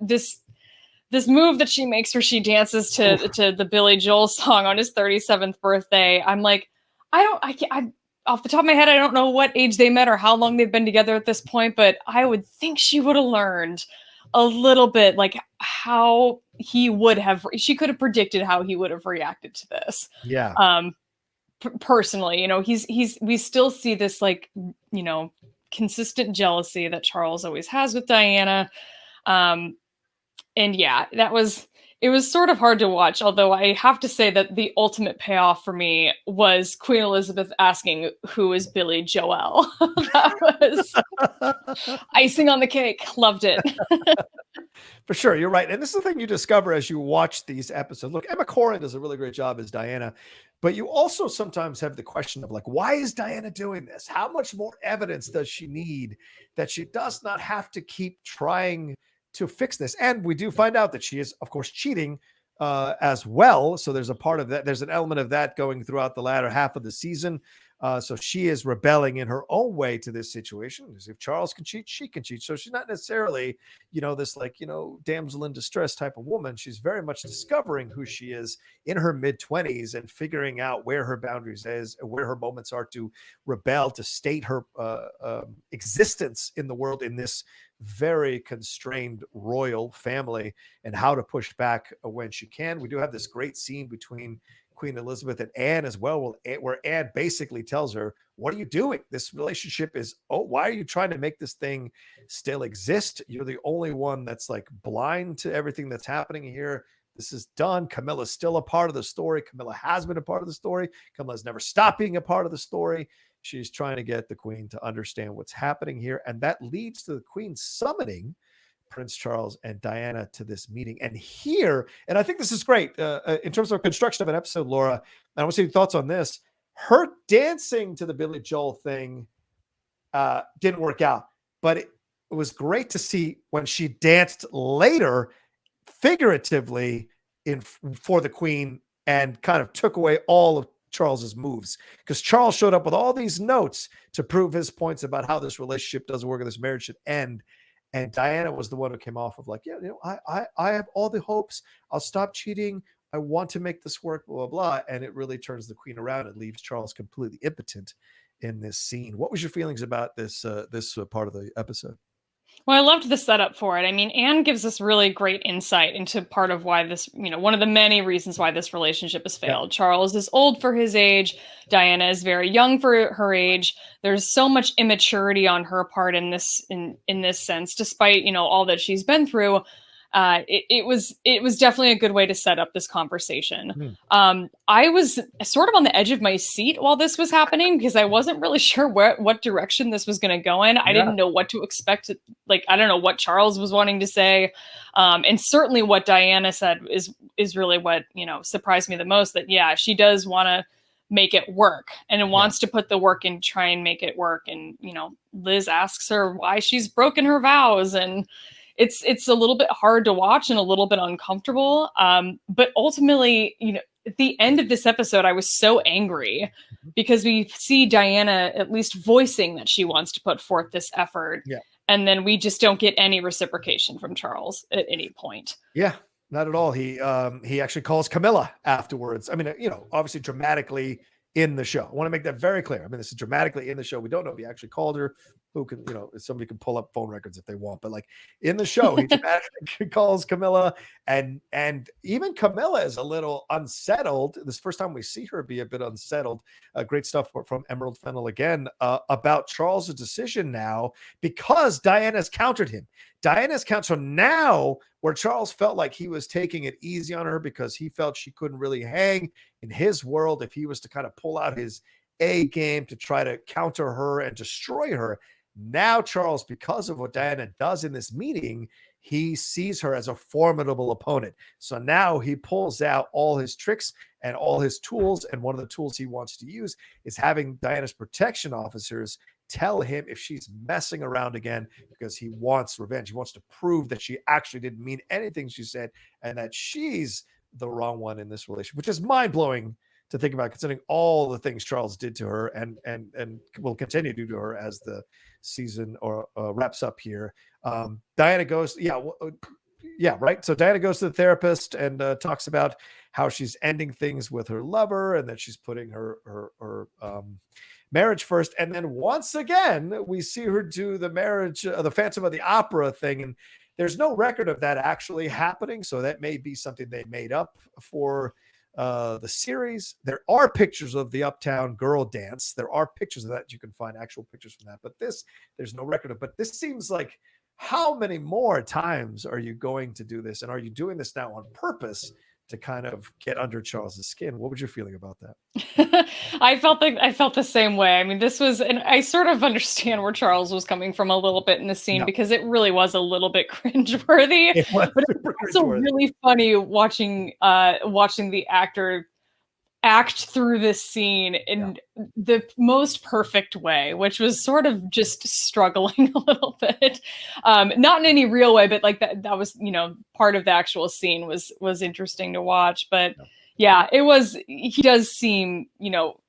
This move that she makes where she dances to the Billy Joel song on his 37th birthday. I'm like, I off the top of my head, I don't know what age they met or how long they've been together at this point, but I would think she would have learned a little bit, like how she could have predicted how he would have reacted to this. Yeah. Personally, we still see this, like, consistent jealousy that Charles always has with Diana. And yeah, it It was sort of hard to watch, although I have to say that the ultimate payoff for me was Queen Elizabeth asking, "Who is Billy Joel?" That was icing on the cake. Loved it. For sure, you're right. And this is the thing you discover as you watch these episodes. Look, Emma Corrin does a really great job as Diana, but you also sometimes have the question of like, why is Diana doing this? How much more evidence does she need that she does not have to keep trying to fix this? And we do find out that she is, of course, cheating as well. So there's a part of that. There's an element of that going throughout the latter half of the season. So she is rebelling in her own way to this situation. Because if Charles can cheat, she can cheat. So she's not necessarily, this like, damsel in distress type of woman. She's very much discovering who she is in her mid-20s and figuring out where her boundaries is, where her moments are to rebel, to state her existence in the world in this very constrained royal family, and how to push back when she can. We do have this great scene between Queen Elizabeth and Anne as well, where Anne basically tells her, "What are you doing? This relationship is, why are you trying to make this thing still exist? You're the only one that's like blind to everything that's happening here. This is done. Camilla's still a part of the story. Camilla has been a part of the story. Camilla's never stopped being a part of the story." She's trying to get the Queen to understand what's happening here. And that leads to the Queen summoning Prince Charles and Diana to this meeting. And here, and I think this is great in terms of construction of an episode, Laura, I want to see your thoughts on this. Her dancing to the Billy Joel thing didn't work out, but it was great to see when she danced later, figuratively, for the Queen, and kind of took away all of Charles's moves, because Charles showed up with all these notes to prove his points about how this relationship doesn't work and this marriage should end. And Diana was the one who came off of like, yeah, I have all the hopes. I'll stop cheating. I want to make this work, blah, blah, blah. And it really turns the Queen around and leaves Charles completely impotent in this scene. What was your feelings about this part of the episode? Well, I loved the setup for it. I mean, Anne gives us really great insight into part of why this, one of the many reasons why this relationship has failed. Yeah. Charles is old for his age. Diana is very young for her age. There's so much immaturity on her part in this sense, despite, all that she's been through. It was definitely a good way to set up this conversation. I was sort of on the edge of my seat while this was happening, because I wasn't really sure what direction this was going to go in. I didn't know what to expect. Like, I don't know what Charles was wanting to say. And certainly what Diana said is really what, surprised me the most, that, yeah, she does want to make it work and wants to put the work in, try and make it work. And, Liz asks her why she's broken her vows, and it's a little bit hard to watch and a little bit uncomfortable. But ultimately, at the end of this episode, I was so angry because we see Diana at least voicing that she wants to put forth this effort. Yeah. And then we just don't get any reciprocation from Charles at any point. Yeah, not at all. He actually calls Camilla afterwards. I mean, obviously dramatically in the show. I want to make that very clear. I mean, this is dramatically in the show. We don't know if he actually called her. Who can, somebody can pull up phone records if they want, but like in the show, he dramatically calls Camilla, and even Camilla is a little unsettled. This first time we see her be a bit unsettled. Great stuff from Emerald Fennel again about Charles's decision now, because Diana's countered him. So now, where Charles felt like he was taking it easy on her because he felt she couldn't really hang in his world if he was to kind of pull out his A game to try to counter her and destroy her. Now Charles, because of what Diana does in this meeting, he sees her as a formidable opponent. So now he pulls out all his tricks and all his tools. And one of the tools he wants to use is having Diana's protection officers tell him if she's messing around again, because he wants revenge. He wants to prove that she actually didn't mean anything she said and that she's the wrong one in this relationship, which is mind-blowing to think about, considering all the things Charles did to her and will continue to do to her as the season wraps up here. Diana goes, right. So Diana goes to the therapist and talks about how she's ending things with her lover and that she's putting her marriage first. And then once again, we see her do the marriage, the Phantom of the Opera thing. And there's no record of that actually happening. So that may be something they made up for the series. There are pictures of the Uptown Girl dance. There are pictures of that. You can find actual pictures from that, but there's no record of. But this seems like how many more times are you going to do this? And are you doing this now on purpose to kind of get under Charles's skin? What was your feeling about that? I felt the same way. I mean, this was, and I sort of understand where Charles was coming from a little bit in the scene, because it really was a little bit cringeworthy. It was but it's also really funny watching the actor act through this scene in the most perfect way, which was sort of just struggling a little bit. Not in any real way, but like that was, part of the actual scene was interesting to watch. But yeah, he does seem,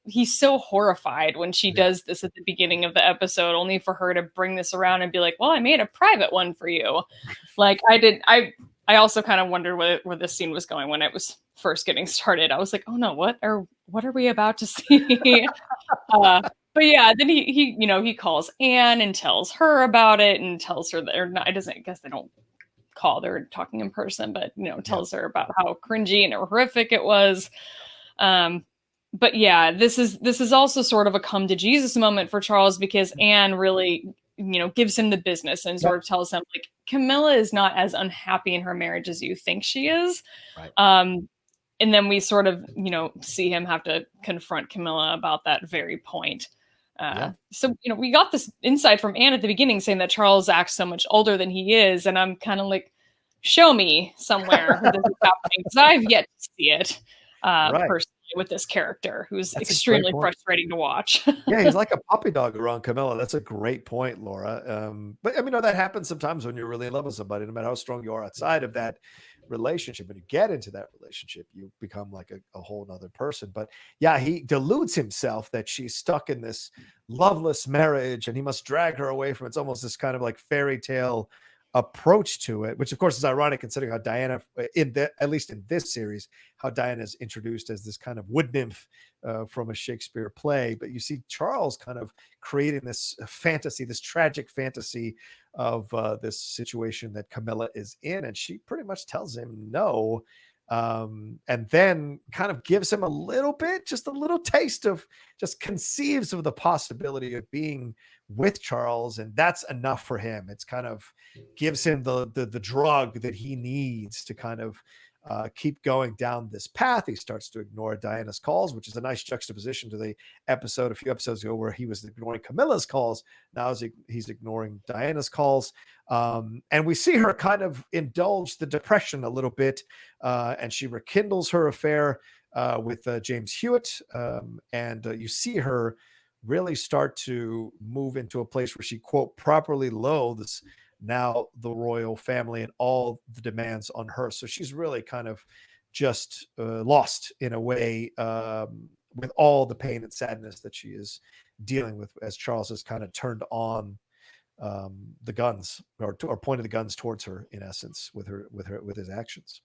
he's so horrified when she does this at the beginning of the episode, only for her to bring this around and be like, well, I made a private one for you. Like I also kind of wondered where this scene was going when it was first getting started. I was like, oh no, what are we about to see? But yeah, then he calls Anne and tells her about it, and tells her that, or not, I guess they don't call, they're talking in person, but tells her about how cringy and horrific it was. But yeah, this is also sort of a come to Jesus moment for Charles, because Anne really gives him the business and sort of tells him, like, Camilla is not as unhappy in her marriage as you think she is. Right. And then we sort of, see him have to confront Camilla about that very point. So, we got this insight from Anne at the beginning saying that Charles acts so much older than he is. And I'm kind of like, show me somewhere where this is happening, because I've yet to see it personally with this character, who's extremely frustrating to watch. Yeah, he's like a puppy dog around Camilla. That's a great point, Laura. But I mean, that happens sometimes when you're really in love with somebody, no matter how strong you are outside of that relationship. When you get into that relationship, you become like a whole nother person. But yeah, he deludes himself that she's stuck in this loveless marriage and he must drag her away from it. It's almost this kind of like fairy tale approach to it, which of course is ironic considering how Diana, at least in this series, how Diana is introduced as this kind of wood nymph from a Shakespeare play. But you see Charles kind of creating this fantasy, this tragic fantasy of this situation that Camilla is in, and she pretty much tells him no, and then kind of gives him a little bit, just a little taste of, just conceives of the possibility of being with Charles, and that's enough for him. It's kind of gives him the drug that he needs to kind of keep going down this path. He starts to ignore Diana's calls, which is a nice juxtaposition to the episode a few episodes ago where he was ignoring Camilla's calls. Now he's ignoring Diana's calls. And we see her kind of indulge the depression a little bit, and she rekindles her affair with James Hewitt. And you see her really start to move into a place where she, quote, properly loathes now the royal family and all the demands on her. So she's really kind of just lost in a way, with all the pain and sadness that she is dealing with, as Charles has kind of turned on the guns, or pointed the guns towards her, in essence, with his actions.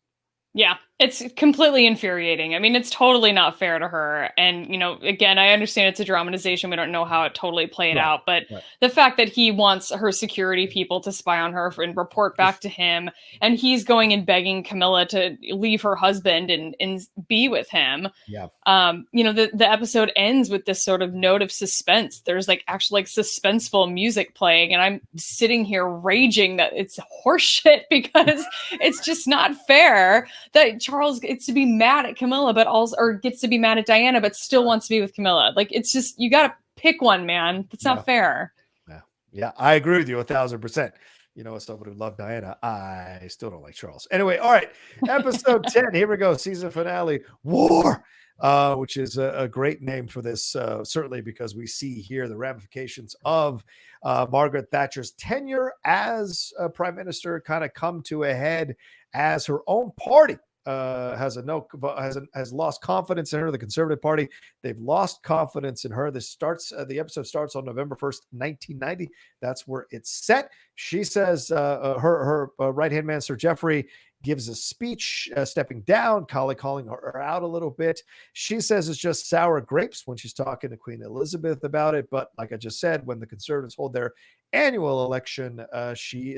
Yeah, it's completely infuriating. I mean, it's totally not fair to her. And, again, I understand it's a dramatization. We don't know how it totally played out. But the fact that he wants her security people to spy on her and report back to him, and he's going and begging Camilla to leave her husband and be with him. Yeah. The episode ends with this sort of note of suspense. There's actually suspenseful music playing, and I'm sitting here raging that it's horseshit, because it's just not fair that Charles gets to be mad at Camilla, or gets to be mad at Diana, but still wants to be with Camilla. It's just, you got to pick one, man. That's not fair. Yeah, I agree with you 1,000%. As someone who loved Diana, I still don't like Charles. Anyway, all right. Episode 10. Here we go. Season finale. War. Which is a great name for this, certainly because we see here the ramifications of Margaret Thatcher's tenure as prime minister kind of come to a head, as her own party has lost confidence in her. The Conservative Party, they've lost confidence in her. The episode starts on November 1st, 1990. That's where it's set. She says her right-hand man, Sir Geoffrey, gives a speech stepping down, calling her out a little bit. She says it's just sour grapes when she's talking to Queen Elizabeth about it. But like I just said, when the Conservatives hold their annual election,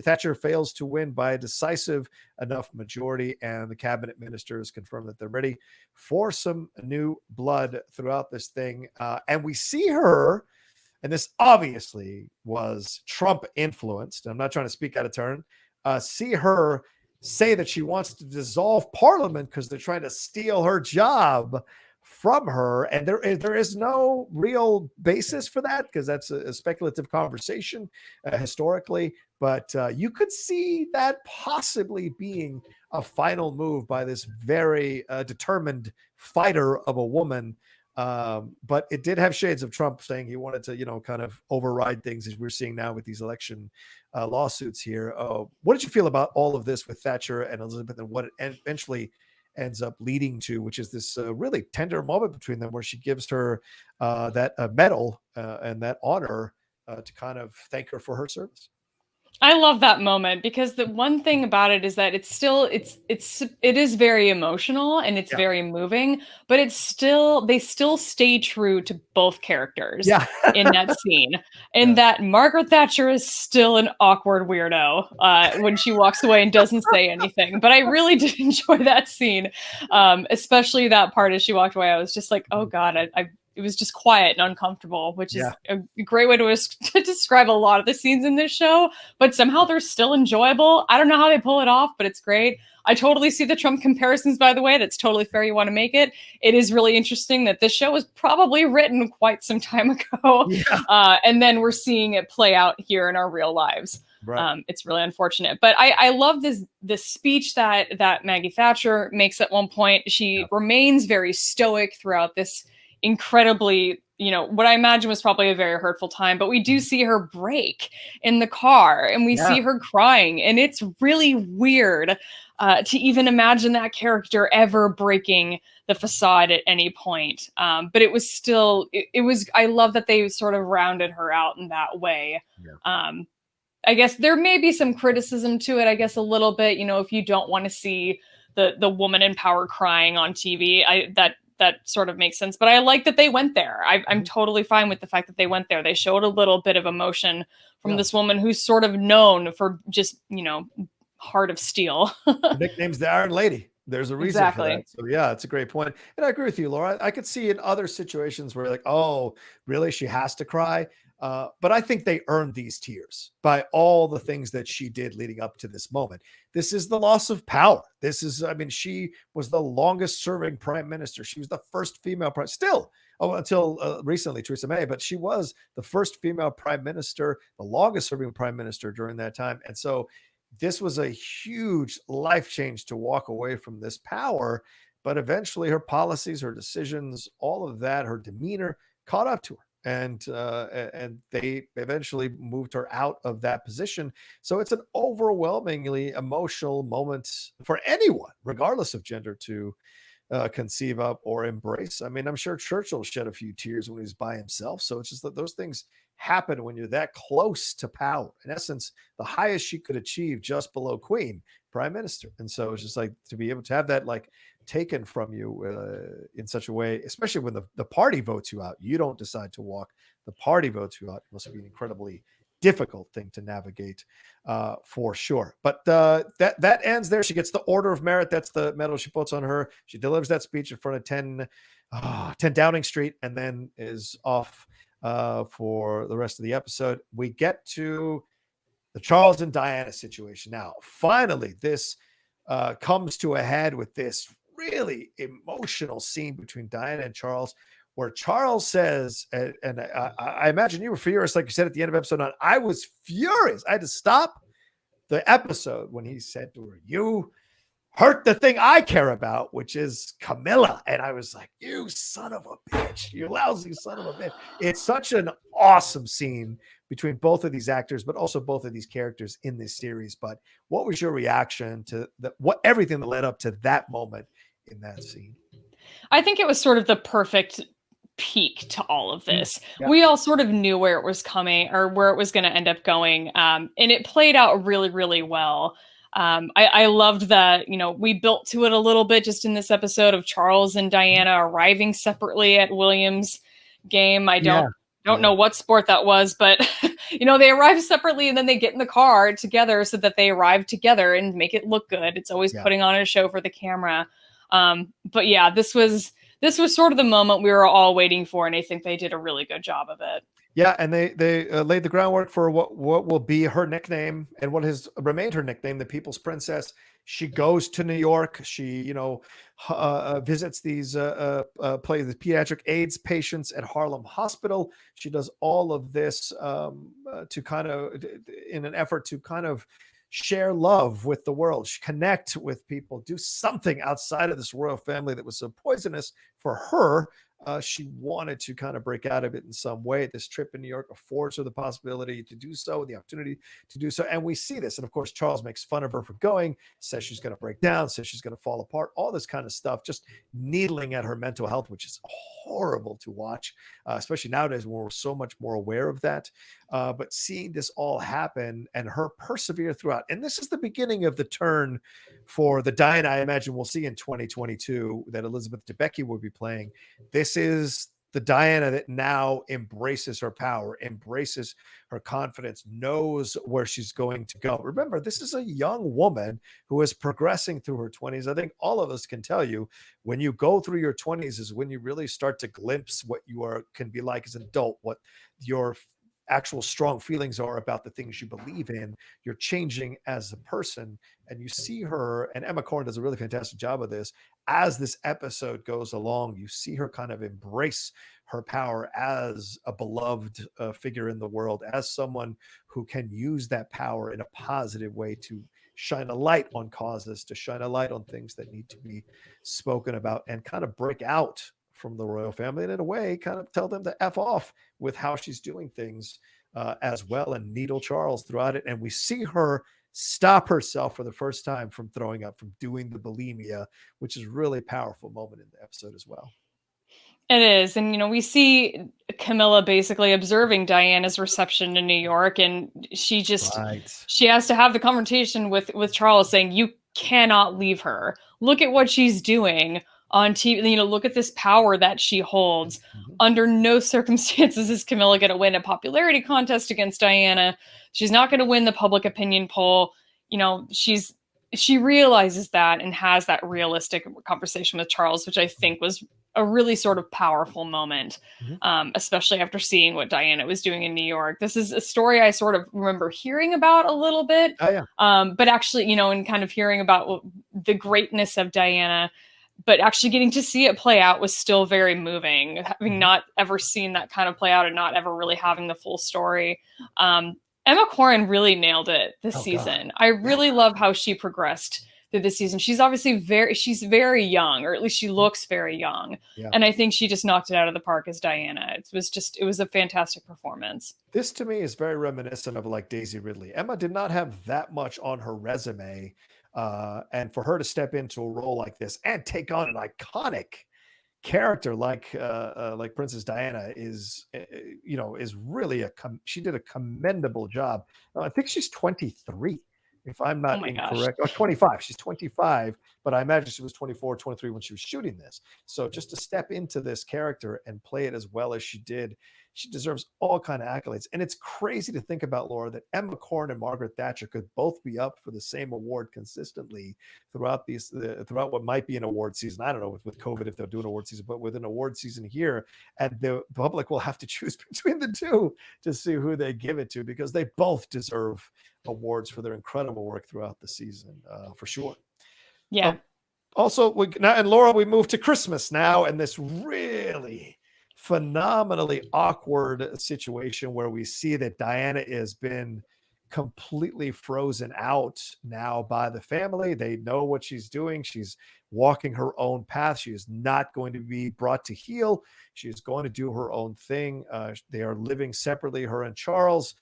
Thatcher fails to win by a decisive enough majority, and the cabinet ministers confirm that they're ready for some new blood throughout this thing. And we see her and this obviously was Trump influenced, I'm not trying to speak out of turn, see her say that she wants to dissolve Parliament because they're trying to steal her job from her, and there is no real basis for that because that's a speculative conversation historically, but you could see that possibly being a final move by this very determined fighter of a woman. But it did have shades of Trump saying he wanted to, kind of override things, as we're seeing now with these election lawsuits here. What did you feel about all of this with Thatcher and Elizabeth, and what it eventually ends up leading to, which is this really tender moment between them where she gives her that medal and that honor to kind of thank her for her service? I love that moment because the one thing about it is that it is very emotional and it's very moving, but they still stay true to both characters in that scene. And that Margaret Thatcher is still an awkward weirdo when she walks away and doesn't say anything. But I really did enjoy that scene, especially that part as she walked away. I was just like, oh God, it was just quiet and uncomfortable, which is a great way to describe a lot of the scenes in this show, but somehow they're still enjoyable. I don't know how they pull it off, but it's great. I totally see the Trump comparisons, by the way. That's totally fair. You want to make it. It is really interesting that this show was probably written quite some time ago. And then we're seeing it play out here in our real lives. Right. It's really unfortunate, but I love this speech that Maggie Thatcher makes at one point. She remains very stoic throughout this incredibly, what I imagine was probably a very hurtful time, but we do see her break in the car and we see her crying, and it's really weird to even imagine that character ever breaking the facade at any point. But it was still, I love that they sort of rounded her out in that way. I guess there may be some criticism to it, I guess a little bit, if you don't want to see the woman in power crying on TV, that sort of makes sense. But I like that they went there. I'm totally fine with the fact that they went there. They showed a little bit of emotion from this woman who's sort of known for just, heart of steel. Her nickname's the Iron Lady. There's a reason for that. So yeah, it's a great point. And I agree with you, Laura. I could see in other situations where like, oh, really? She has to cry. But I think they earned these tears by all the things that she did leading up to this moment. This is the loss of power. She was the longest serving prime minister. She was the first female until recently, Theresa May, but she was the first female prime minister, the longest serving prime minister during that time. And so this was a huge life change to walk away from this power. But eventually her policies, her decisions, all of that, her demeanor caught up to her. And they eventually moved her out of that position. So it's an overwhelmingly emotional moment for anyone, regardless of gender, to conceive of or embrace. I mean, I'm sure Churchill shed a few tears when he was by himself. So it's just that those things happen when you're that close to power. In essence, the highest she could achieve, just below Queen, Prime Minister. And so it's just like to be able to have that taken from you in such a way, especially when the party votes you out. You don't decide to walk. The party votes you out. It must be an incredibly difficult thing to navigate for sure. But that ends there. She gets the Order of Merit. That's the medal she puts on her. She delivers that speech in front of 10 Downing Street and then is off for the rest of the episode. We get to the Charles and Diana situation. Now, finally, this comes to a head with this really emotional scene between Diana and Charles, where Charles says, and I imagine you were furious, like you said at the end of episode 9. I was furious. I had to stop the episode when he said to her, "You hurt the thing I care about, which is Camilla." And I was like, you son of a bitch, you lousy son of a bitch. It's such an awesome scene between both of these actors, but also both of these characters in this series. But what was your reaction to everything that led up to that moment in that scene? I think it was sort of the perfect peak to all of this. We all sort of knew where it was coming or where it was going to end up going. And it played out really, really well. I loved that, we built to it a little bit just in this episode of Charles and Diana arriving separately at William's game. I don't know what sport that was, but they arrive separately and then they get in the car together so that they arrive together and make it look good. It's always putting on a show for the camera. But yeah, this was sort of the moment we were all waiting for, and I think they did a really good job of it. Yeah, and they laid the groundwork for what will be her nickname and what has remained her nickname, the People's Princess. She goes to New York. She, visits these play the pediatric AIDS patients at Harlem Hospital. She does all of this to kind of in an effort to kind of share love with the world, connect with people, do something outside of this royal family that was so poisonous for her. She wanted to kind of break out of it in some way. This trip in New York affords her the possibility to do so, the opportunity to do so. And we see this. And of course, Charles makes fun of her for going, says she's going to break down, says she's going to fall apart, all this kind of stuff, just needling at her mental health, which is horrible to watch, especially nowadays when we're so much more aware of that. But seeing this all happen and her persevere throughout. And this is the beginning of the turn for the Diana I imagine we'll see in 2022 that Elizabeth Debicki will be playing. This is the Diana that now embraces her power, embraces her confidence, knows where she's going to go. Remember, this is a young woman who is progressing through her 20s. I think all of us can tell you when you go through your 20s is when you really start to glimpse what you can be like as an adult, what your actual strong feelings are about the things you believe in. You're changing as a person, and you see her, and Emma Corrin does a really fantastic job of this. As this episode goes along, you see her kind of embrace her power as a beloved figure in the world, as someone who can use that power in a positive way to shine a light on causes, to shine a light on things that need to be spoken about, and kind of break out from the royal family, and in a way kind of tell them to F off with how she's doing things as well, and needle Charles throughout it. And we see her stop herself for the first time from throwing up, from doing the bulimia, which is really a powerful moment in the episode as well. It is. And, we see Camilla basically observing Diana's reception in New York, and she has to have the conversation with Charles saying, you cannot leave her. Look at what she's doing on TV. Look at this power that she holds. Mm-hmm. Under no circumstances is Camilla going to win a popularity contest against Diana. She's not going to win the public opinion poll. She realizes that and has that realistic conversation with Charles, which I think was a really sort of powerful moment, especially after seeing what Diana was doing in New York. This is a story I sort of remember hearing about a little bit, but actually, and kind of hearing about the greatness of Diana, but actually getting to see it play out was still very moving, having not ever seen that kind of play out and not ever really having the full story. Emma Corrin really nailed it this season. God. I really love how she progressed through this season. She's obviously she's very young, or at least she looks very young. Yeah. And I think she just knocked it out of the park as Diana. It was a fantastic performance. This to me is very reminiscent of like Daisy Ridley. Emma did not have that much on her resume. And for her to step into a role like this and take on an iconic character like Princess Diana is really she did a commendable job. I think she's 23. If I'm not incorrect, or 25. She's 25, but I imagine she was 24, 23 when she was shooting this. So just to step into this character and play it as well as she did, she deserves all kind of accolades. And it's crazy to think about, Laura, that Emma Corrin and Margaret Thatcher could both be up for the same award consistently throughout throughout what might be an award season. I don't know with COVID if they'll do an award season, but with an award season here, and the public will have to choose between the two to see who they give it to, because they both deserve awards for their incredible work throughout the season, for sure. Yeah. Also, and Laura, we move to Christmas now, and this really phenomenally awkward situation where we see that Diana has been completely frozen out now by the family. They know what she's doing. She's walking her own path. She is not going to be brought to heel. She is going to do her own thing. They are living separately, her and Charles.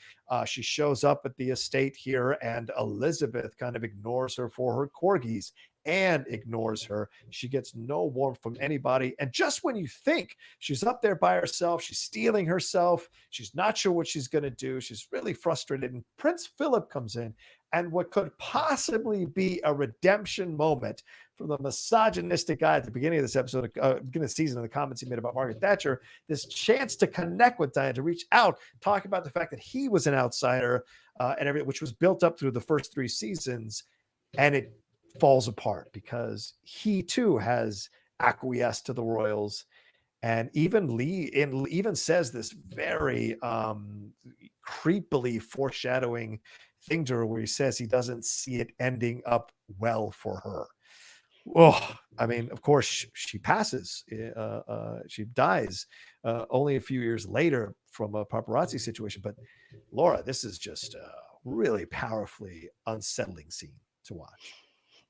She shows up at the estate here, and Elizabeth kind of ignores her for her corgis and ignores her. She gets no warmth from anybody. And just when you think she's up there by herself, she's stealing herself, she's not sure what she's going to do, she's really frustrated, and Prince Philip comes in, and what could possibly be a redemption moment from the misogynistic guy at the beginning of this episode, beginning of the season, in the comments he made about Margaret Thatcher, this chance to connect with Diana, to reach out, talk about the fact that he was an outsider and everything, which was built up through the first 3 seasons, and it falls apart because he too has acquiesced to the royals, And even even says this very creepily foreshadowing thing to her, where he says he doesn't see it ending up well for her. Oh, I mean, of course, she passes. She dies only a few years later from a paparazzi situation. But Laura, this is just a really powerfully unsettling scene to watch.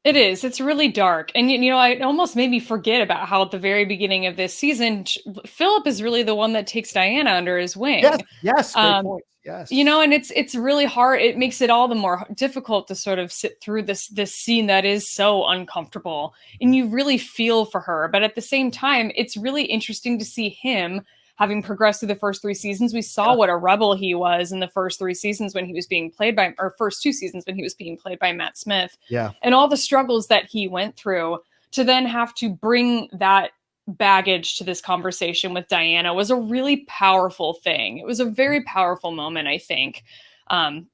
It is. It's really dark. And, it almost made me forget about how at the very beginning of this season, Philip is really the one that takes Diana under his wing. Yes, great point. Yes. And it's really hard. It makes it all the more difficult to sort of sit through this scene that is so uncomfortable. And you really feel for her. But at the same time, it's really interesting to see him having progressed through the first 3 seasons. We saw what a rebel he was in the first 3 seasons when he was being played by, or first 2 seasons when he was being played by Matt Smith. Yeah. And all the struggles that he went through, to then have to bring that baggage to this conversation with Diana was a really powerful thing. It was a very powerful moment, I think.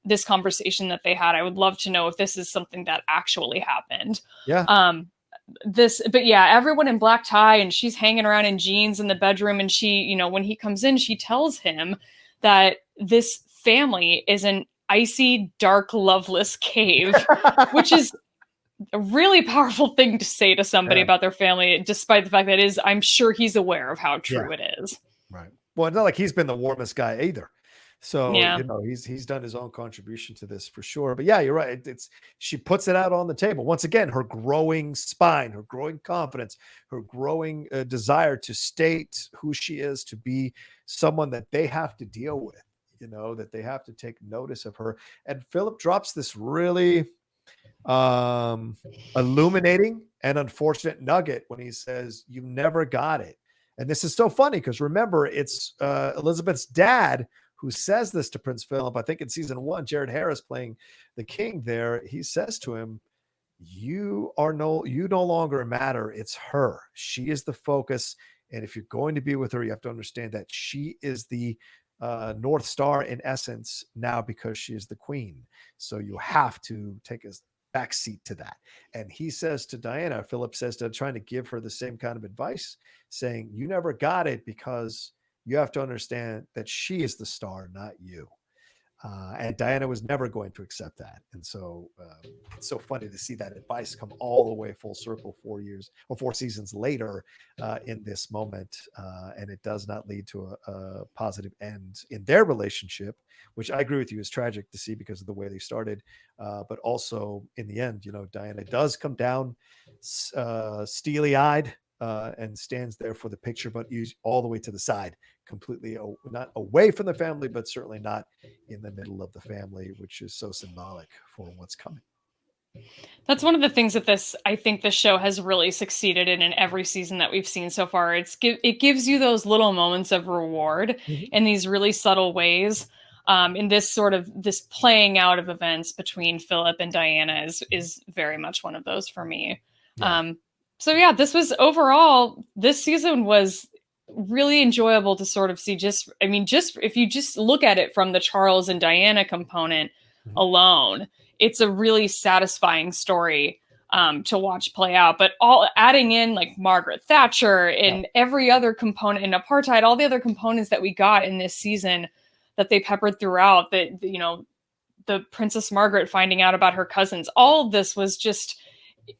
This conversation that they had, I would love to know if this is something that actually happened. Yeah. But yeah, everyone in black tie, and she's hanging around in jeans in the bedroom. And she, when he comes in, she tells him that this family is an icy, dark, loveless cave, which is a really powerful thing to say to somebody about their family, despite the fact that I'm sure he's aware of how true it is. Right. Well, it's not like he's been the warmest guy either. So, yeah. He's done his own contribution to this for sure. But yeah, you're right. She puts it out on the table. Once again, her growing spine, her growing confidence, her growing desire to state who she is, to be someone that they have to deal with, that they have to take notice of her. And Philip drops this really illuminating and unfortunate nugget when he says, "You never got it." And this is so funny because remember, it's Elizabeth's dad who says this to Prince Philip. I think in season 1, Jared Harris playing the king there, he says to him, you no longer matter. It's her. She is the focus. And if you're going to be with her, you have to understand that she is the North Star in essence now, because she is the queen. So you have to take a backseat to that. And he says to Diana, Philip says to, trying to give her the same kind of advice, saying, you never got it because you have to understand that she is the star, not you. And Diana was never going to accept that. And so it's so funny to see that advice come all the way full circle 4 seasons later in this moment. And it does not lead to a positive end in their relationship, which I agree with you is tragic to see because of the way they started. But also in the end, Diana does come down steely eyed and stands there for the picture, but all the way to the side, completely not away from the family, but certainly not in the middle of the family, which is so symbolic for what's coming. That's one of the things that I think this show has really succeeded in every season that we've seen so far. It gives you those little moments of reward in these really subtle ways. In this playing out of events between Philip and Diana is very much one of those for me. Yeah. So yeah, this season was really enjoyable to sort of see. Just if you just look at it from the Charles and Diana component alone, it's a really satisfying story to watch play out. But all adding in like Margaret Thatcher and every other component, and apartheid, all the other components that we got in this season that they peppered throughout, the Princess Margaret finding out about her cousins, all of this was just,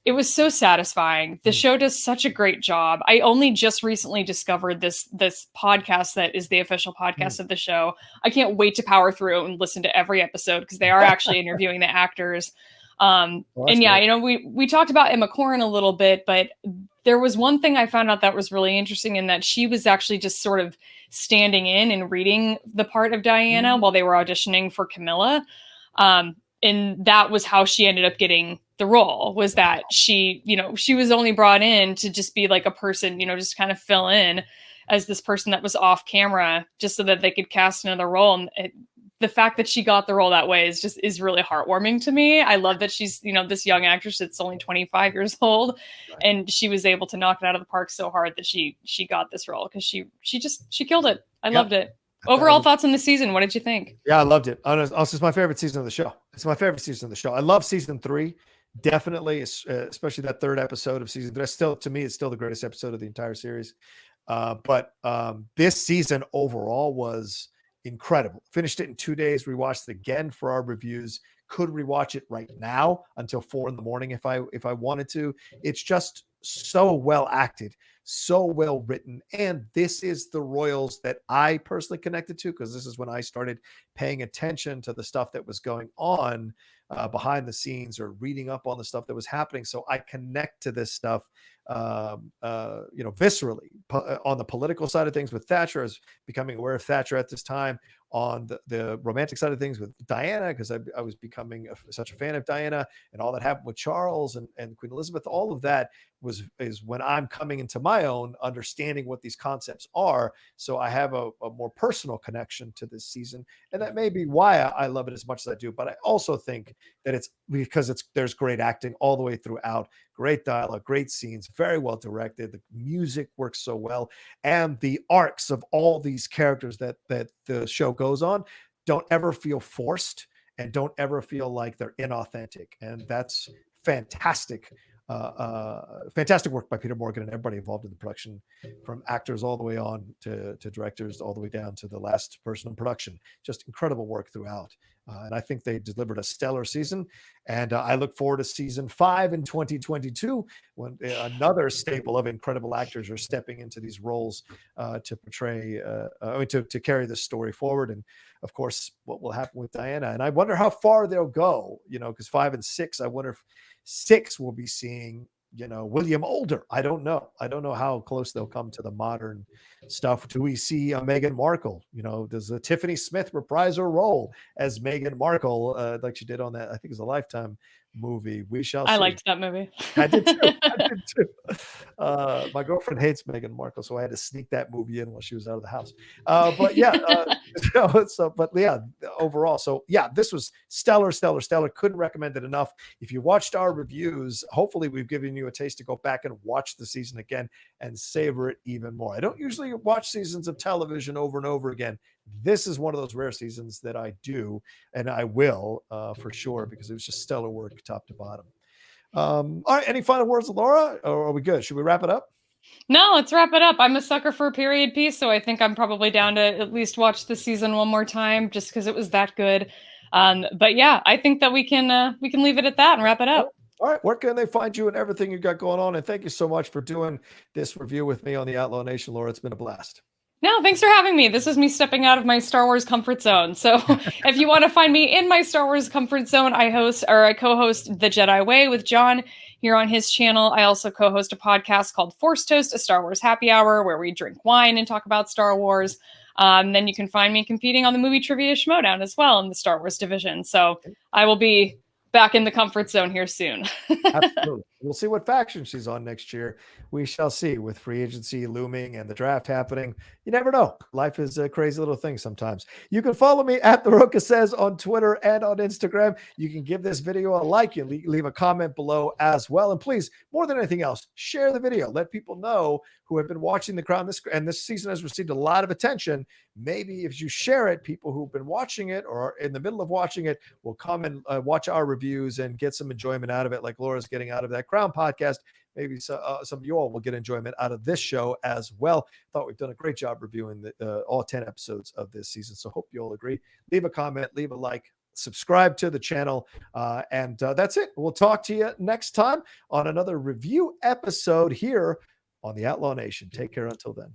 it was so satisfying. The show does such a great job. I only just recently discovered this podcast that is the official podcast of the show. I can't wait to power through and listen to every episode because they are actually interviewing the actors. And yeah, we talked about Emma Corrin a little bit, but there was one thing I found out that was really interesting, in that she was actually just sort of standing in and reading the part of Diana while they were auditioning for Camilla. And that was how she ended up getting the role, was that she was only brought in to just be like a person, just kind of fill in as this person that was off camera, just so that they could cast another role. And the fact that she got the role that way is really heartwarming to me. I love that she's, this young actress that's only 25 years old, and she was able to knock it out of the park so hard that she got this role, because she killed it. I loved it. Overall thoughts on the season. What did you think? Yeah, I loved it. Also, it's my favorite season of the show. It's my favorite season of the show. I love season 3. Definitely, especially that 3rd episode of season 3. To me, it's still the greatest episode of the entire series. But this season overall was incredible. Finished it in 2 days, rewatched it again for our reviews. Could rewatch it right now until 4 a.m. if I wanted to. It's just so well acted, so well written. And this is the Royals that I personally connected to, because this is when I started paying attention to the stuff that was going on behind the scenes, or reading up on the stuff that was happening. So I connect to this stuff, viscerally, on the political side of things with Thatcher, as becoming aware of Thatcher at this time, on the romantic side of things with Diana, because I was becoming such a fan of Diana, and all that happened with Charles and Queen Elizabeth. All of that is when I'm coming into my own understanding what these concepts are. So I have a more personal connection to this season, and that may be why I love it as much as I do. But I also think that it's because there's great acting all the way throughout, great dialogue, great scenes, very well directed. The music works so well, and the arcs of all these characters that the show goes on don't ever feel forced, and don't ever feel like they're inauthentic. And that's fantastic. Fantastic work by Peter Morgan and everybody involved in the production, from actors all the way on to directors, all the way down to the last person in production. Just incredible work throughout. And I think they delivered a stellar season. And I look forward to season 5 in 2022, when another staple of incredible actors are stepping into these roles to portray, to carry this story forward. And of course, what will happen with Diana. And I wonder how far they'll go, because 5 and 6, I wonder if 6 will be seeing, William older. I don't know. I don't know how close they'll come to the modern stuff. Do we see Meghan Markle? Does Tiffany Smith reprise her role as Meghan Markle, like she did on that, I think it's a Lifetime movie? We shall see. I liked that movie. I did too. My girlfriend hates Meghan Markle, so I had to sneak that movie in while she was out of the house. But yeah, overall. So yeah, this was stellar. Couldn't recommend it enough. If you watched our reviews, hopefully we've given you a taste to go back and watch the season again and savor it even more. I don't usually watch seasons of television over and over again. This is one of those rare seasons that I do, and I will for sure, because it was just stellar work top to bottom. All right, any final words, Laura, or are we good? Should we wrap it up? No, let's wrap it up. I'm a sucker for a period piece, so I think I'm probably down to at least watch the season one more time, just because it was that good. But yeah, I think that we can leave it at that and wrap it up. All right, where can they find you and everything you got going on? And thank you so much for doing this review with me on the Outlaw Nation, Laura. It's been a blast. No, thanks for having me. This is me stepping out of my Star Wars comfort zone. So if you want to find me in my Star Wars comfort zone, I co-host The Jedi Way with John here on his channel. I also co-host a podcast called Force Toast, a Star Wars happy hour, where we drink wine and talk about Star Wars. Then you can find me competing on the Movie Trivia Schmodown as well in the Star Wars division. So I will be back in the comfort zone here soon. Absolutely. We'll see what faction she's on next year. We shall see, with free agency looming and the draft happening. You never know. Life is a crazy little thing sometimes. You can follow me at The Rocha Says on Twitter and on Instagram. You can give this video a like and leave a comment below as well. And please, more than anything else, share the video. Let people know who have been watching The Crown. This season has received a lot of attention. Maybe if you share it, people who've been watching it or are in the middle of watching it will come and watch our reviews and get some enjoyment out of it, like Laura's getting out of that Crown podcast. Maybe some of you all will get enjoyment out of this show as well. Thought we've done a great job reviewing all 10 episodes of this season. So hope you all agree. Leave a comment, leave a like, subscribe to the channel. And that's it. We'll talk to you next time on another review episode here on the Outlaw Nation. Take care until then.